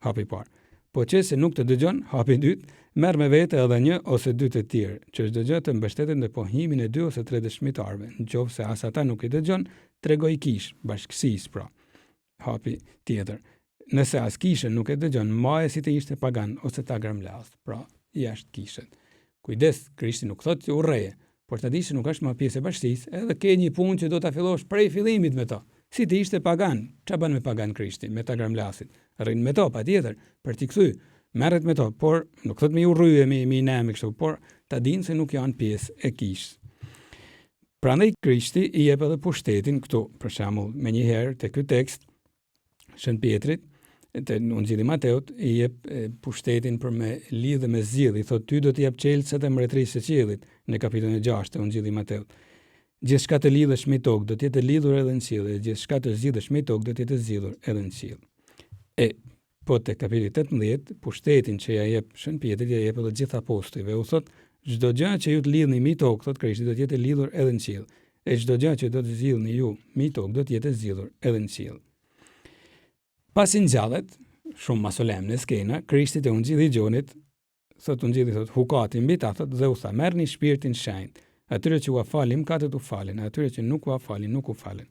Hapi i parë. Po qëse nuk të dëgjon, hapi i dytë, merr me vete edhe një ose dy të tjerë, që çdo gjë të mbështeten në pohimin e 2 ose 3 dëshmitarëve. Nëse as ata nuk i dëgjon, tregoj kish, bashkësisë pra. Hapi tjetër. Nëse as kishën nuk e dëgjon, maje si të ishte pagan ose ta gramlas, pra jashtë kishën. Kujdes, Krishti nuk thotë që urreje, por ta dish se nuk është më pjesë e bashkësisë, edhe ke një punë që do ta fillosh prej fillimit me to. Si të ishte pagan, çfarë bën me pagan Krishti, me ta gramlasit? Rrin me to patjetër për t'i kthy, merret me to, por nuk thotë me u rryje me nem kështu, por ta dinë se nuk janë pjesë e kishës. Prandaj Krishti i jep edhe pushtetin këtu, për shembull, me një herë te ky tekst Shën Pietrit, te Ungjilli Mateut i jep pushtetin për me lidhë me zgjidhje, thotë ty do t'i jap çelësat e mbretërisë së qiellit në kapitullin e 6 të Ungjillit Mateut. Gjithçka të lidhësh me tokë do të jetë lidhur edhe në qiell, dhe gjithçka të zgjidhësh me tokë do të jetë zgjidhur edhe në qiell. Po te kapitulli 18, pushtetin që ja jep Shën Pietrit, ja jep edhe gjithë apostujve. U thot, çdo gjë që ju të lidhni mbi tokë, thot Krishti, do të jetë lidhur edhe në qiell. E çdo gjë që do të zgjidhni ju mbi tokë, do të jetë zgjidhur edhe në qiell. Pasi ngjallet, shumë ma solemne skena, Krishti te ungjilli i Gjonit, thot ungjilli thot, hukati mbi ta, thot, dhe u tha, merrni shpirtin shenjt, atyre që u falin mëkatet u falen, atyre që nuk u falin nuk u falen.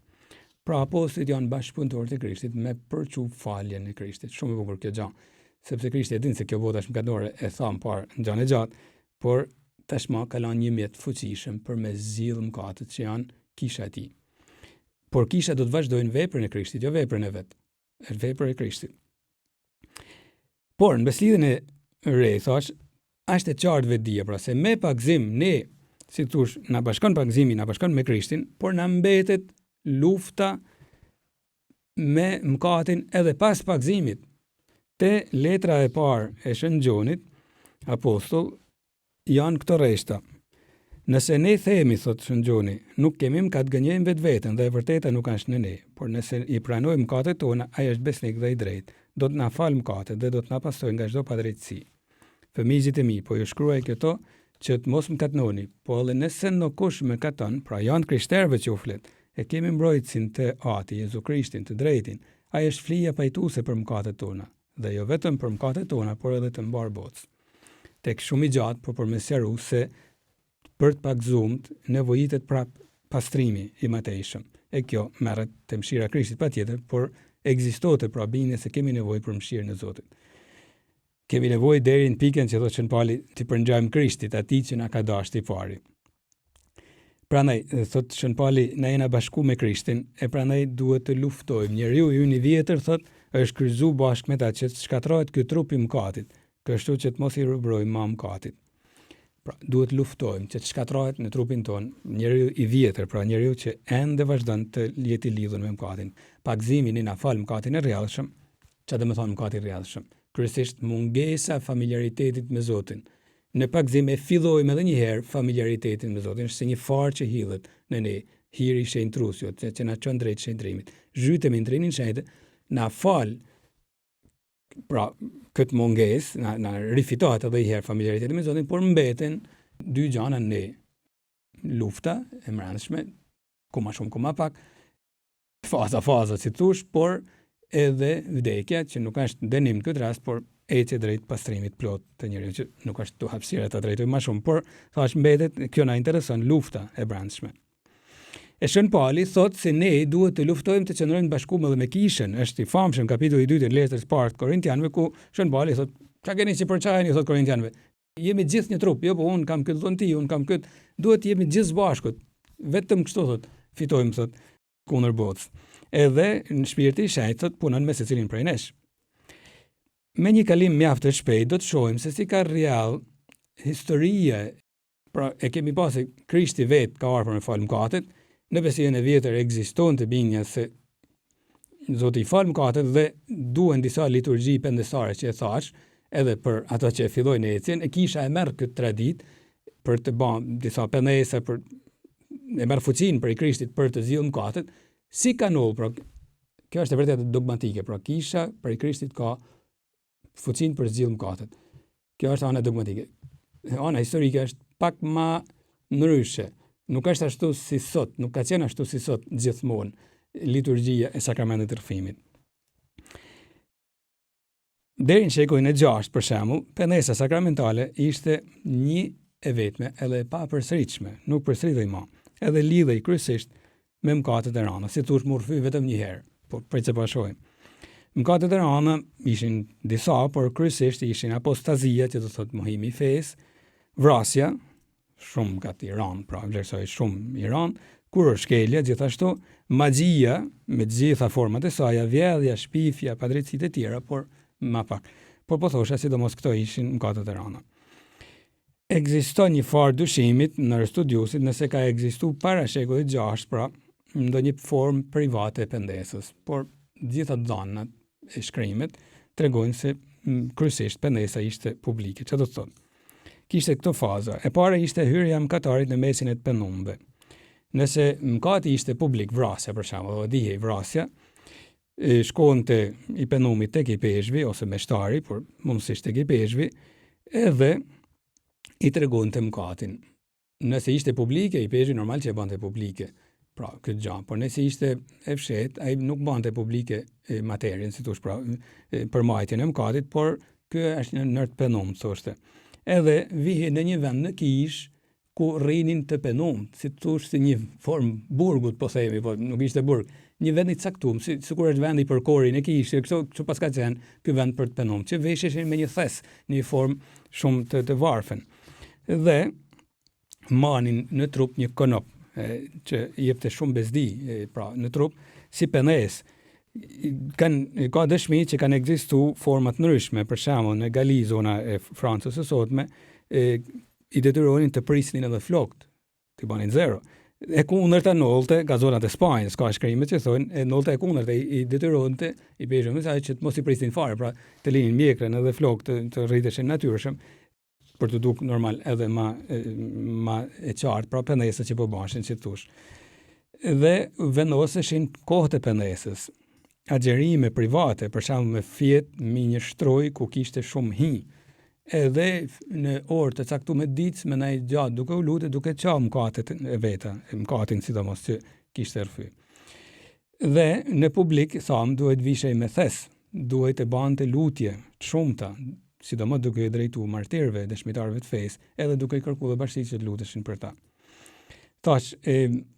Pra apostujt janë bashkëpunëtorë të Krishtit me përçu faljen e Krishtit. Shumë e bukur kjo gjë, sepse Krishti e din se kjo botë është mëkatore, e tha më parë në gjën e gjatë, por tashmë ka lënë një mjet fuqishëm për me zgjidhur mëkatet që janë kisha e tij. Por kisha do të vazhdojnë veprën e Krishtit, jo veprën e vet. Është vepra e Krishtit. Por në beslidhjen e re, thash, është e qartë vetdia, pra se me pagzim ne, si thosh, na bashkon pagzimi, na bashkon me Krishtin, por na mbetet lufta me mëkatin edhe pas pagzimit. Te letra e parë e Shën Gjonit, apostull, janë këto rreshta. Nëse ne themi, thot Shën Gjoni, nuk kemi mëkat, gënjejmë vetveten dhe e vërteta nuk është në ne, por nëse i pranojmë mëkatet tona, ai është besnik dhe i drejtë, do të na falë mëkatet dhe do të na pastrojë nga çdo padrejtësi. Fëmijët e mi, po ju shkruaj këto që të mos mëkatnoni, po edhe nëse kush mëkaton, pra janë krishterëve që u flet, e kemi mbrojtësin të Ati, Jezu Krishtin, të drejtin. Ai është flija pajtuese për mëkatet tona, dhe jo vetëm për mëkatet tona, por edhe të mbar botës. Tek shumë i gjatë, por për me sqaru se për të pagzumt nevojitet prap pastrimi i mëtejshëm. E kjo merret te mëshira e Krishtit patjetër, por ekzistohet pra bindje se kemi nevojë për mëshirën e Zotit. Kemi nevojë deri në pikën që thotë Shën Pauli të përngjajmë Krishtit, atij që na ka dashur i pari. Prandaj, thot Shën Pauli, na jena bashku me Krishtin, e prandaj duhet të luftojmë. Njeriu i ynë i vjetër, thot, është kryqëzuar bashkë me ta që të shkatërrohet ky trup i mëkatit, kështu që të mos i rubrojmë ma mëkatit. Pra, duhet luftojmë që të shkatërrohet në trupin ton, njeriu i vjetër, pra njeriu që ende vazhdon të jetë i lidhur me mëkatin. Pagzimi na fal mëkatin e rrjedhshëm. Çfarë do të thonë mëkati i rrjedhshëm? Kryesisht mungesa e familjaritetit me Zotin. Në pagzim e fillojmë edhe një herë familjaritetin me Zotin, është se një farë që hidhet në ne, hiri i shenjtrusjot, që na çon drejt shenjtrimit. Zhytemi në trinin shenjtë, na fal, pra këtë mungesë, na rifitohet edhe një herë familjariteti me Zotin, por mbeten dy gjëra në ne. Lufta e mbrëmshme, ku më shumë ku më pak, faza si thosh, por edhe vdekja që nuk është dënim në këtë rast, por ecje drejt pastrimit plot të njeriu që nuk është tu hapësira ta drejtojë më shumë, por thash mbetet kjo na intereson lufta e brendshme. E Shën Pauli thot se ne duhet të luftojmë të qëndrojmë bashkuar edhe me kishën, është i famshëm kapitulli i 2 i letrës së parë të Korintianëve ku Shën Pauli thot, "Çka keni që përçajeni", thot Korintianëve. Jemi gjithë një trup, jo po un kam këtë dhon ti, un kam këtë, duhet të jemi gjithë bashkut. Vetëm kështu thot, fitojmë thot kundër botës. Edhe në shpirti i shenjtë thot punon me secilin prej nesh. Me një kalim mjaft të shpejt do të shohim se si ka rrjall historia, pra e kemi pasur Krishti vet ka ardhur me fal mëkatet, në besjen e vjetër ekzistonte bindja se Zoti i fal mëkatet dhe duhen disa liturgji pendestare që e thash, edhe për ato që e fillojnë ecjen, e kisha e merr këtë tradit për të bën disa pendesa për e merr fuqinë për i Krishtit për të zgjidhur mëkatet, si kanol, pra kjo është e vërtetë dogmatike, pra kisha për i Krishtit ka fuqinë për zgjidhur mëkatet. Kjo është ana dogmatike. Ana historike është pak më ndryshe. Nuk është ashtu si sot, nuk ka qenë ashtu si sot gjithmonë liturgjia e sakramentit të rrëfimit. Deri në shekullin e 6, për shembull, pendesa sakramentale ishte një e vetme edhe e papërsëritshme, nuk përsëritej më. Edhe lidhej kryesisht me mëkatet e rënda, si thosh morfi vetëm një herë, por prej çfarë shohim. Mëkatet e rënda ishin disa, por kryesisht ishin apostazia, që do thotë mohimi i fesë, vrasja, shumë mëkat i rënd, pra vlerësoj shumë i rënd, kurorshkelja, gjithashtu magjia me të gjitha format e saj, vjedhja, shpifja, padrejtësitë e tjera, por më pak. Por po thosha sidomos këto ishin mëkatet e rënda. Ekziston një farë dyshimit në studiusit nëse ka ekzistuar para shekullit 6, pra ndonjë formë private e pendesës, por gjitha dhënat e shkrimit tregojnë se kryesisht pendesa ishte publike. Çfarë do të thotë? Kishte këto faza. E para ishte hyrja e mëkatarit në mesin e të penumve. Nëse mëkati ishte publik, vrasja për shembull, o dihej vrasja, shkonte i penumit tek i peshqvi ose meshtari, por mundësisht tek i peshqvi, edhe i tregonte mëkatin. Nëse ishte publike, i peshqvi normal që e bante publike, pra këtë gjë, por nëse ishte e fshet, ai nuk bante publike materjen, si thosh, pra përmbajtjen e mëkatit, por ky është në nërtë penum, thoshte. Edhe vihi në një vend në kish ku rrinin të penum, si thosh si një formë burgut, po themi, po nuk ishte burg, një vend i caktuar, sikur është vendi për korin e kishit, kështu paska qenë ky vend për të penum, që vesheshin me një thes, në një formë shumë të varfën. Dhe manin në trup një konop, që i jepte shumë bezdi, pra në trup, si penes. Ka dëshmi që kanë ekzistuar format ndryshme, për shembull në Gali, zona e Francës së sotme, i detyronin të prisnin edhe flokt, të banin zero. E kundërta nolte nga zonat e Spanjës, ka shkrimet që thonë, e nolte e kundërta i detyronte i peshqve që të mos i prisnin fare, pra të linin mjekrën edhe flokt të rriteshin natyrshëm, për të duk normal edhe ma e qartë, pra penesët që po bashin, që thush. Dhe vendoseshin kohët e penesës, agjerime private, për shembull me fjet me një shtroj ku kishte shumë hi, edhe në orë të caktuar me ditë me ndaj gjatë duke u lutë, duke qau mëkatet e veta, mëkatin sidomos që kishte rrfy. Dhe në publik, thamë, duhet vishej me thes, duhet të bante lutje të shumta, sidomos duke i drejtuar martirëve, dëshmitarëve të fesë, edhe duke i kërkuar bashkësi që të luteshin për ta. Tash,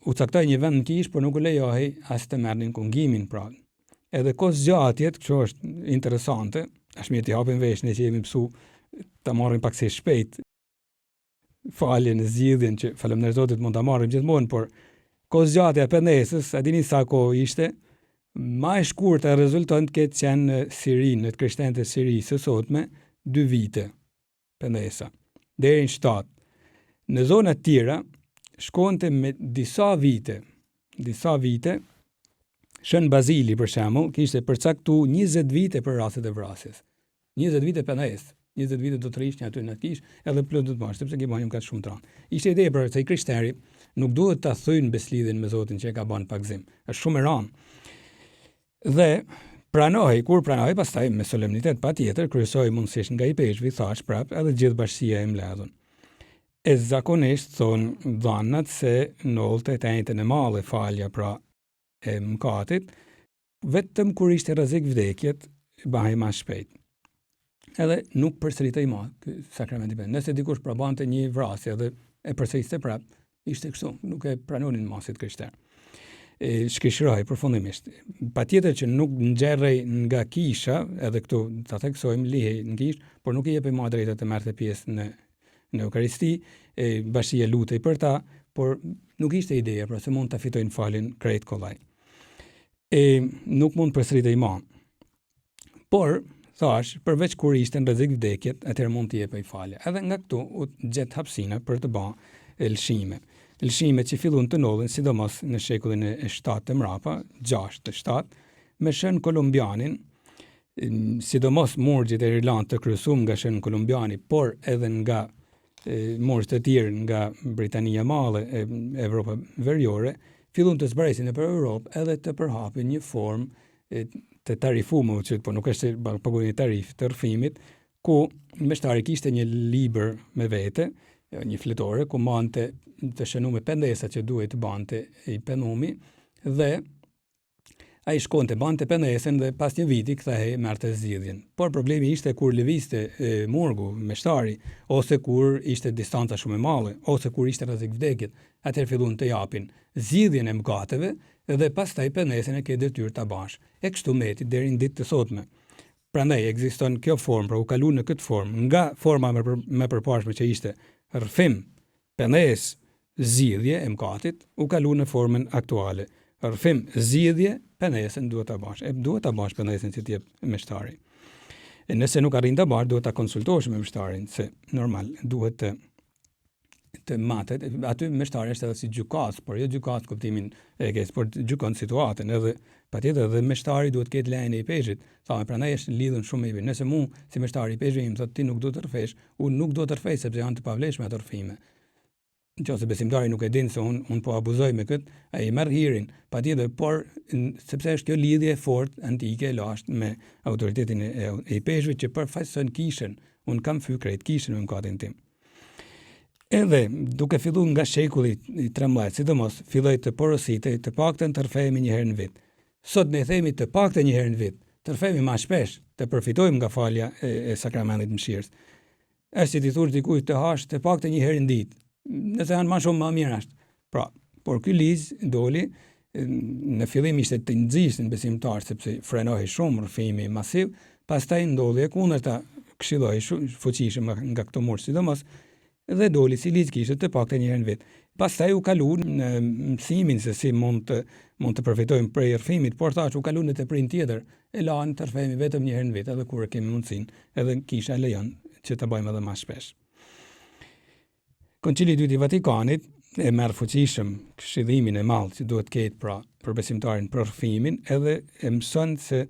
u caktoi një vend në kish, por nuk u lejohej as të merrnin kungimin, pra. Edhe kohëzgjatjet, kjo është interesante, është mirë të japim vesh ne që jemi mësu ta marrim pak si shpejt faljen e zgjidhjen që falënderoj Zotit mund ta marrim gjithmonë, por kohëzgjatja e penesës, a dini sa kohë ishte? Më e shkurtë rezulton të ketë qenë në Sirinë, në të krishterët e Sirisë së sotme, 2 vite penesa, deri në 7. Në zona të tjera shkonte me disa vite. Shën Bazili, për shembull, kishte përcaktuar 20 vite për rastet e vrasjes. 20 vite penesë. 20 vite do të rishni aty në kish, edhe plot do të marrë, sepse kemi ka shumë tran. Ishte ide për se i krishterë nuk duhet ta thyjnë beslidhin me Zotin që e ka bën pagzim. Është shumë e rëndë. Dhe kur pranoi pastaj me solemnitet patjetër kryesoi mundësisht nga i peshqvi, thash prap, edhe gjithë bashkia e mbledhur. E zakonisht thon dhënat se nolte të njëjtën e mallë falja pra e mëkatit, vetëm kur ishte rrezik vdekjet, bëhej më shpejt. Edhe nuk përsëritej më ky sakramenti. Nëse dikush bante një vrasje dhe e përsëriste prap, ishte kështu, nuk e pranonin masit krishterë. Shkëshiroj përfundimisht. Patjetër që nuk nxjerrej nga kisha, edhe këtu ta theksojmë lihej në kish, por nuk i jepej më drejtë të merrte pjesë në Eukaristi, bashkia lutej për ta, por nuk ishte ideja, pra se mund ta fitojnë falin krejt kollaj. Nuk mund përsëritej më. Por thash, përveç kur ishte në rrezik vdekjet, atëherë mund të jepej falje. Edhe nga këtu u gjet hapësina për të bërë lëshime. Lëshime që fillun të ndodhin sidomos në shekullin e 7 të mrapa, 6 të 7, me shën kolumbianin, sidomos murgjit e Irlandë të kryesuar nga shën kolumbiani, por edhe nga murgjt të tjerë nga Britania e Madhe e Evropa Veriore, fillun të zbresin nëpër Europë edhe të përhapin një formë të tarifuar, që po nuk është paguajnë tarif të rrëfimit, ku meshtari kishte një libër me vete, një fletore, ku mante të shënuar pendesa që duhet të bante i penumi, dhe ai shkonte bante pendesën dhe pas një viti kthehej merrte zgjidhjen. Por problemi ishte kur lëvizte murgu, meshtari, ose kur ishte distanca shumë e madhe, ose kur ishte rrezik vdekjet, atëherë fillon të japin zgjidhjen e mëkateve dhe pastaj pendesën e ke detyrë ta bash. E kështu meti deri në ditë të sotme. Prandaj ekziston kjo formë, pra u kalu në këtë formë, nga forma më përparshme që ishte rrëfim, pendes, zgjidhje e mëkatit, u kalu në formën aktuale. Rrëfim, zgjidhje, pendesën duhet ta bash. Duhet ta bash pendesën që t'jep meshtari. Nëse nuk arrin ta bash, duhet ta konsultosh me meshtarin, se normal duhet të matet. Aty meshtari është edhe si gjykas, por jo gjykas kuptimin e kes, por gjykon situatën, edhe patjetër edhe meshtari duhet të ketë lejen e i peshqit. Thamë, prandaj është lidhur shumë me i. Nëse mu si meshtari i peshqit më thotë ti nuk do të rrëfesh, unë nuk do të rrëfej sepse janë të pavlefshme ato rrëfime. nëse besimtari nuk e din se unë po abuzoj me këtë, ai merr hirin, patjetër, por sepse është kjo lidhje fort antike lashtë me autoritetin e peshëve që përfaqëson kishën. Unë kam fyer krejt kishën me mëkatin tim. Edhe duke filluar nga shekulli i 13, sidomos filloi të porositej të paktën tërfehemi një herë në vit. Sot ne themi të paktën një herë në vit. Tërfehemi më shpesh të përfitojmë nga falja e sakramentit mëshirës. Është si ti thosh dikujt të hash të paktën një herë në ditë. Nëse janë më shumë më mirë është. Pra, por ky ligj doli në fillim ishte të nxjisën besimtar sepse frenohej shumë rrëfimi masiv, pastaj ndodhi e kundërta, këshilloi fuqishëm nga këto mur, sidomos dhe doli si ligj kishte të paktën një herë në vit. Pastaj u kalu në mësimin se si mund të përfitojmë prej rrëfimit, por thash u kalu në teprin tjetër, e lanë të rrëfemi vetëm një herë në vit, edhe kur kemi mundësinë, edhe kisha lejon që të bëjmë edhe më shpesh. Koncili i dytë i Vatikanit e merr fuqishëm këshillimin e madh që duhet ketë pra për besimtarin për rrëfimin, edhe e mëson se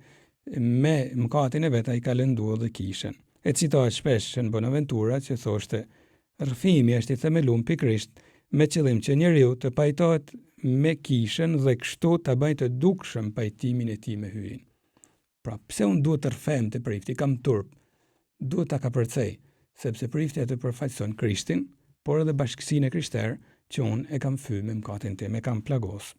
me mëkatin e vet ai ka lënduar dhe kishën. E citohet shpesh në Bonaventura që thoshte: rrëfimi është i themeluar pikërisht me qëllim që njeriu të pajtohet me kishën dhe kështu ta bëjë të dukshëm pajtimin e tij me hyjin. Pra, pse unë duhet të rrëfem të prifti, kam turp, duhet ta kapërcej, sepse prifti atë përfaqëson Krishtin, por edhe bashkësinë e krishterë që unë e kam fyer me mëkatin tim, e kam plagos.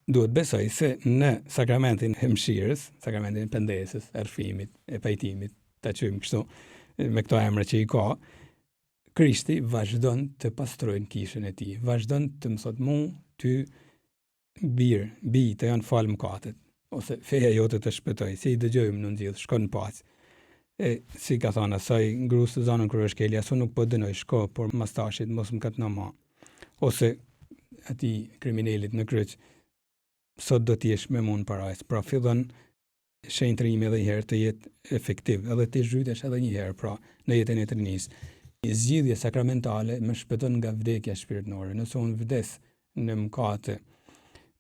Duhet besoj se në sakramentin e mëshirës, sakramentin e pendesës, e rrëfimit, e pajtimit, ta quajmë kështu, me këto emra që i ka, Krishti vazhdon të pastrojnë kishën e tij, vazhdon të më thotë mua, ty bi të janë falë mëkatet, ose feja jote të shpëtoj, si i dëgjojmë në nxjidh, shko në paqë. E si ka thënë asaj grusë të zanën kur është kelja, asu nuk po dënoj, shko, por mastashit mos më katë në ma. Ose ati kriminalit në kryq, sot do t'jesh me mund parajs, pra fillon shenjtrimi edhe një herë të jetë efektiv, edhe të zhytesh edhe një herë, pra në jetën e trinisë. Zgjidhje sakramentale më shpëton nga vdekja shpirtërore. Nëse unë vdes në mëkate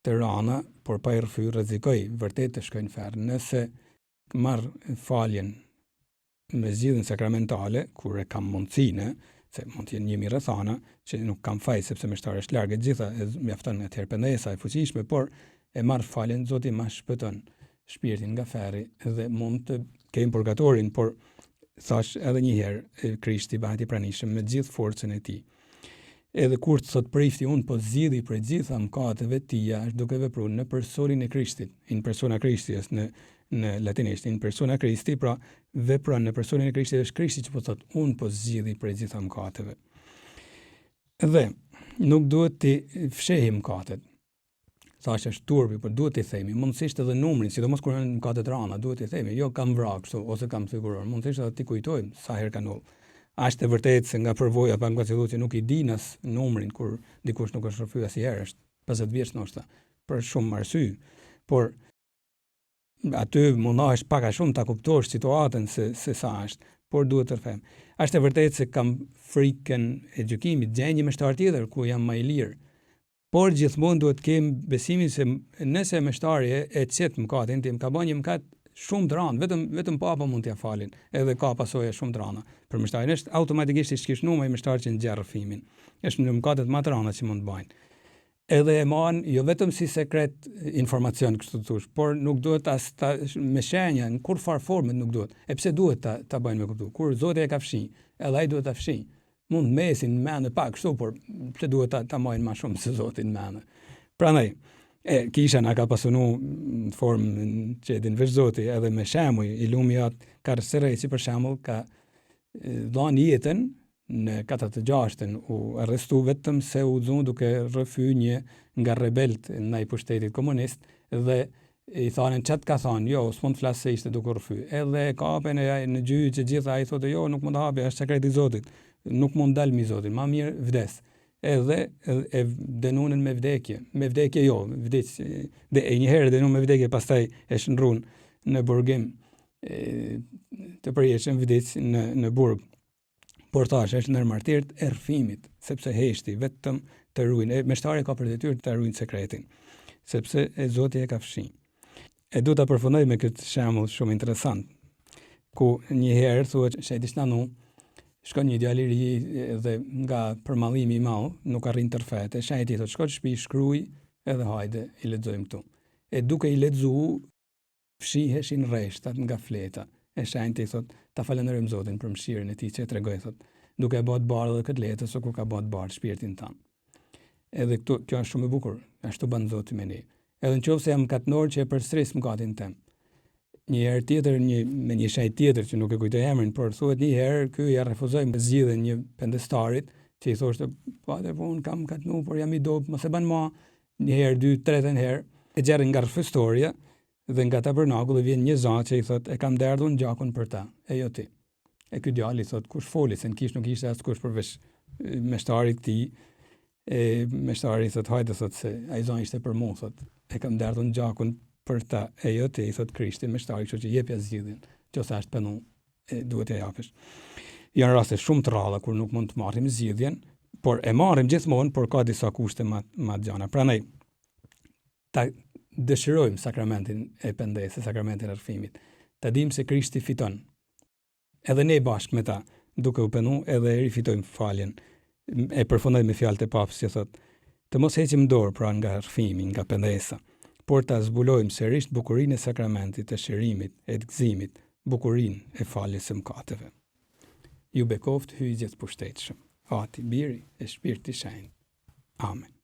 të rana, por pa i rrëfyer, rrezikoj vërtet të shkoj në ferr. Nëse marr faljen me zgjidhjen sakramentale, kur e kam mundësinë, se mund të jenë 1000 rrethana, që nuk kam faj sepse meshtari është larg e gjitha, mjafton atëherë pendesa e fuqishme, por e marr faljen, Zoti ma shpëton shpirtin nga ferri dhe mund të kem purgatorin, por thash edhe një herë Krishti bëhet i pranishëm me gjithë forcën e tij. Edhe kur të thot prifti unë po zgjidhi për gjitha mëkateve tia, është duke vepruar në personin e Krishtit, in persona Christi në latinisht, in persona Christi, pra vepron në personin e Krishtit, është Krishti që po thot unë po zgjidhi për gjitha mëkateve. Dhe nuk duhet të fshehim mëkatet. Thash është turpi, por duhet t'i themi, mundësisht edhe numrin, sidomos kur janë mëkatet rana, duhet t'i themi, jo kam vrarë kështu ose kam siguruar, mundësisht edhe t'i kujtojmë sa herë kanë ullë. Është e vërtetë se nga përvoja pa ngacilluar që nuk i dinas numrin kur dikush nuk është rrëfyer asnjëherë, është 50 vjeç ndoshta, për shumë arsye, por aty mundohesh pak a shumë ta kuptosh situatën se sa është, por duhet të rrëfem. Është e vërtetë se kam frikën e gjykimit, gjej një mështar tjetër ku jam më i lirë. Por gjithmonë duhet kem besimin se nëse meshtari e qet mëkatin tim, ka bën një mëkat shumë të rëndë, vetëm papa mund t'ia falin, edhe ka pasoja shumë të rënda. Për mështarin është automatikisht i shkishnuar ai mështar që nxjerr rrëfimin. Është në mëkatet më të rënda që mund të bëjnë. Edhe e marrin jo vetëm si sekret informacion kështu thosh, por nuk duhet as me shenja, në kur far formë nuk duhet. E pse duhet ta bëjnë me kuptu? Kur Zoti e ka fshi, edhe ai duhet ta fshi. Mund mesin mendë pak kështu, por pse duhet ta marrin më shumë se Zoti në mendë. Prandaj kisha na ka pasunu në formë që e din veç Zoti, edhe me shembuj i lumiat Karcerej, si për shembull ka dhënë jetën në 46-ën, u arrestu vetëm se u zon duke rrëfyer një nga rebelt ndaj pushtetit komunist dhe i thanin çat ka thonë, jo, s'mund të flas se ishte duke rrëfyer. Edhe kapen në gjyq që gjithë ai thotë, jo, nuk mund të hapi, është sekret i Zotit. Nuk mund dal mi Zotin, ma mirë vdes. Edhe e denunën me vdekje jo, dhe e njëherë denunën me vdekje, pastaj e shndrun në burgim të përjetshëm vdes në burg. Por thash është ndër martirët e rrëfimit, sepse heshti vetëm të ruajnë, meshtari ka për detyrë të ruajnë sekretin, sepse e Zoti e ka fshi. E du ta përfundoj me këtë shembull shumë interesant, ku një herë thuhet shejti Shtanu shkon një djalë i ri dhe nga përmallimi i madh nuk arrin tërfet. E shajti thotë shko në shtëpi, shkruaj edhe hajde i lexojmë këtu. E duke i lexuar fshiheshin rreshtat nga fleta. E shajti thotë ta falenderojmë Zotin për mëshirën e tij që e tregoi thotë duke e bërë të bardhë këtë letër so kur ka bërë të bardhë shpirtin tan. Edhe këtu kjo është shumë e bukur, ashtu bën Zoti me ne. Edhe nëse jam katnor që e përsëris mëkatin tim. Një herë tjetër me një shajt tjetër që nuk e kujtoj emrin, por thuhet një herë ky ja refuzoi zgjidhjen një pendestarit që i thoshte pater po un kam katnu por jam i dop, mos e bën më. Një herë, dy, tretën herë e gjerrin nga rrëfistorja dhe nga tabernakulli vjen një zot që i thotë e kam derdhur gjakun për ta, e jo ti. E ky djalë i thotë kush foli se në kish nuk ishte askush përveç meshtarit të tij. Meshtari i thotë hajde thotë se ai zon ishte për mua thotë e kam derdhur gjakun për ta, e jo ti, i thot Krishti, meshtari, kështu që jepja zgjidhjen, nëse është punu, duhet e japësh. Janë raste shumë të rralla kur nuk mund të marrim zgjidhjen, por e marrim gjithmonë, por ka disa kushte më të gjana. Prandaj ta dëshirojmë sakramentin e pendesës, sakramentin e rrëfimit. Ta dimë se Krishti fiton. Edhe ne bashkë me ta, duke u penu, edhe e rifitojmë faljen. E përfundoj me fjalët e Papës që thot, të mos heqim dorë pra nga rrëfimi, nga pendesa, por ta zbulojmë sërish bukurinë e sakramentit, të shërimit, e të gëzimit, bukurinë e faljes së mëkateve. Ju bekoft hyjë gjithë pushtetshëm. Ati, Biri e Shpirti Shenjtë. Amen.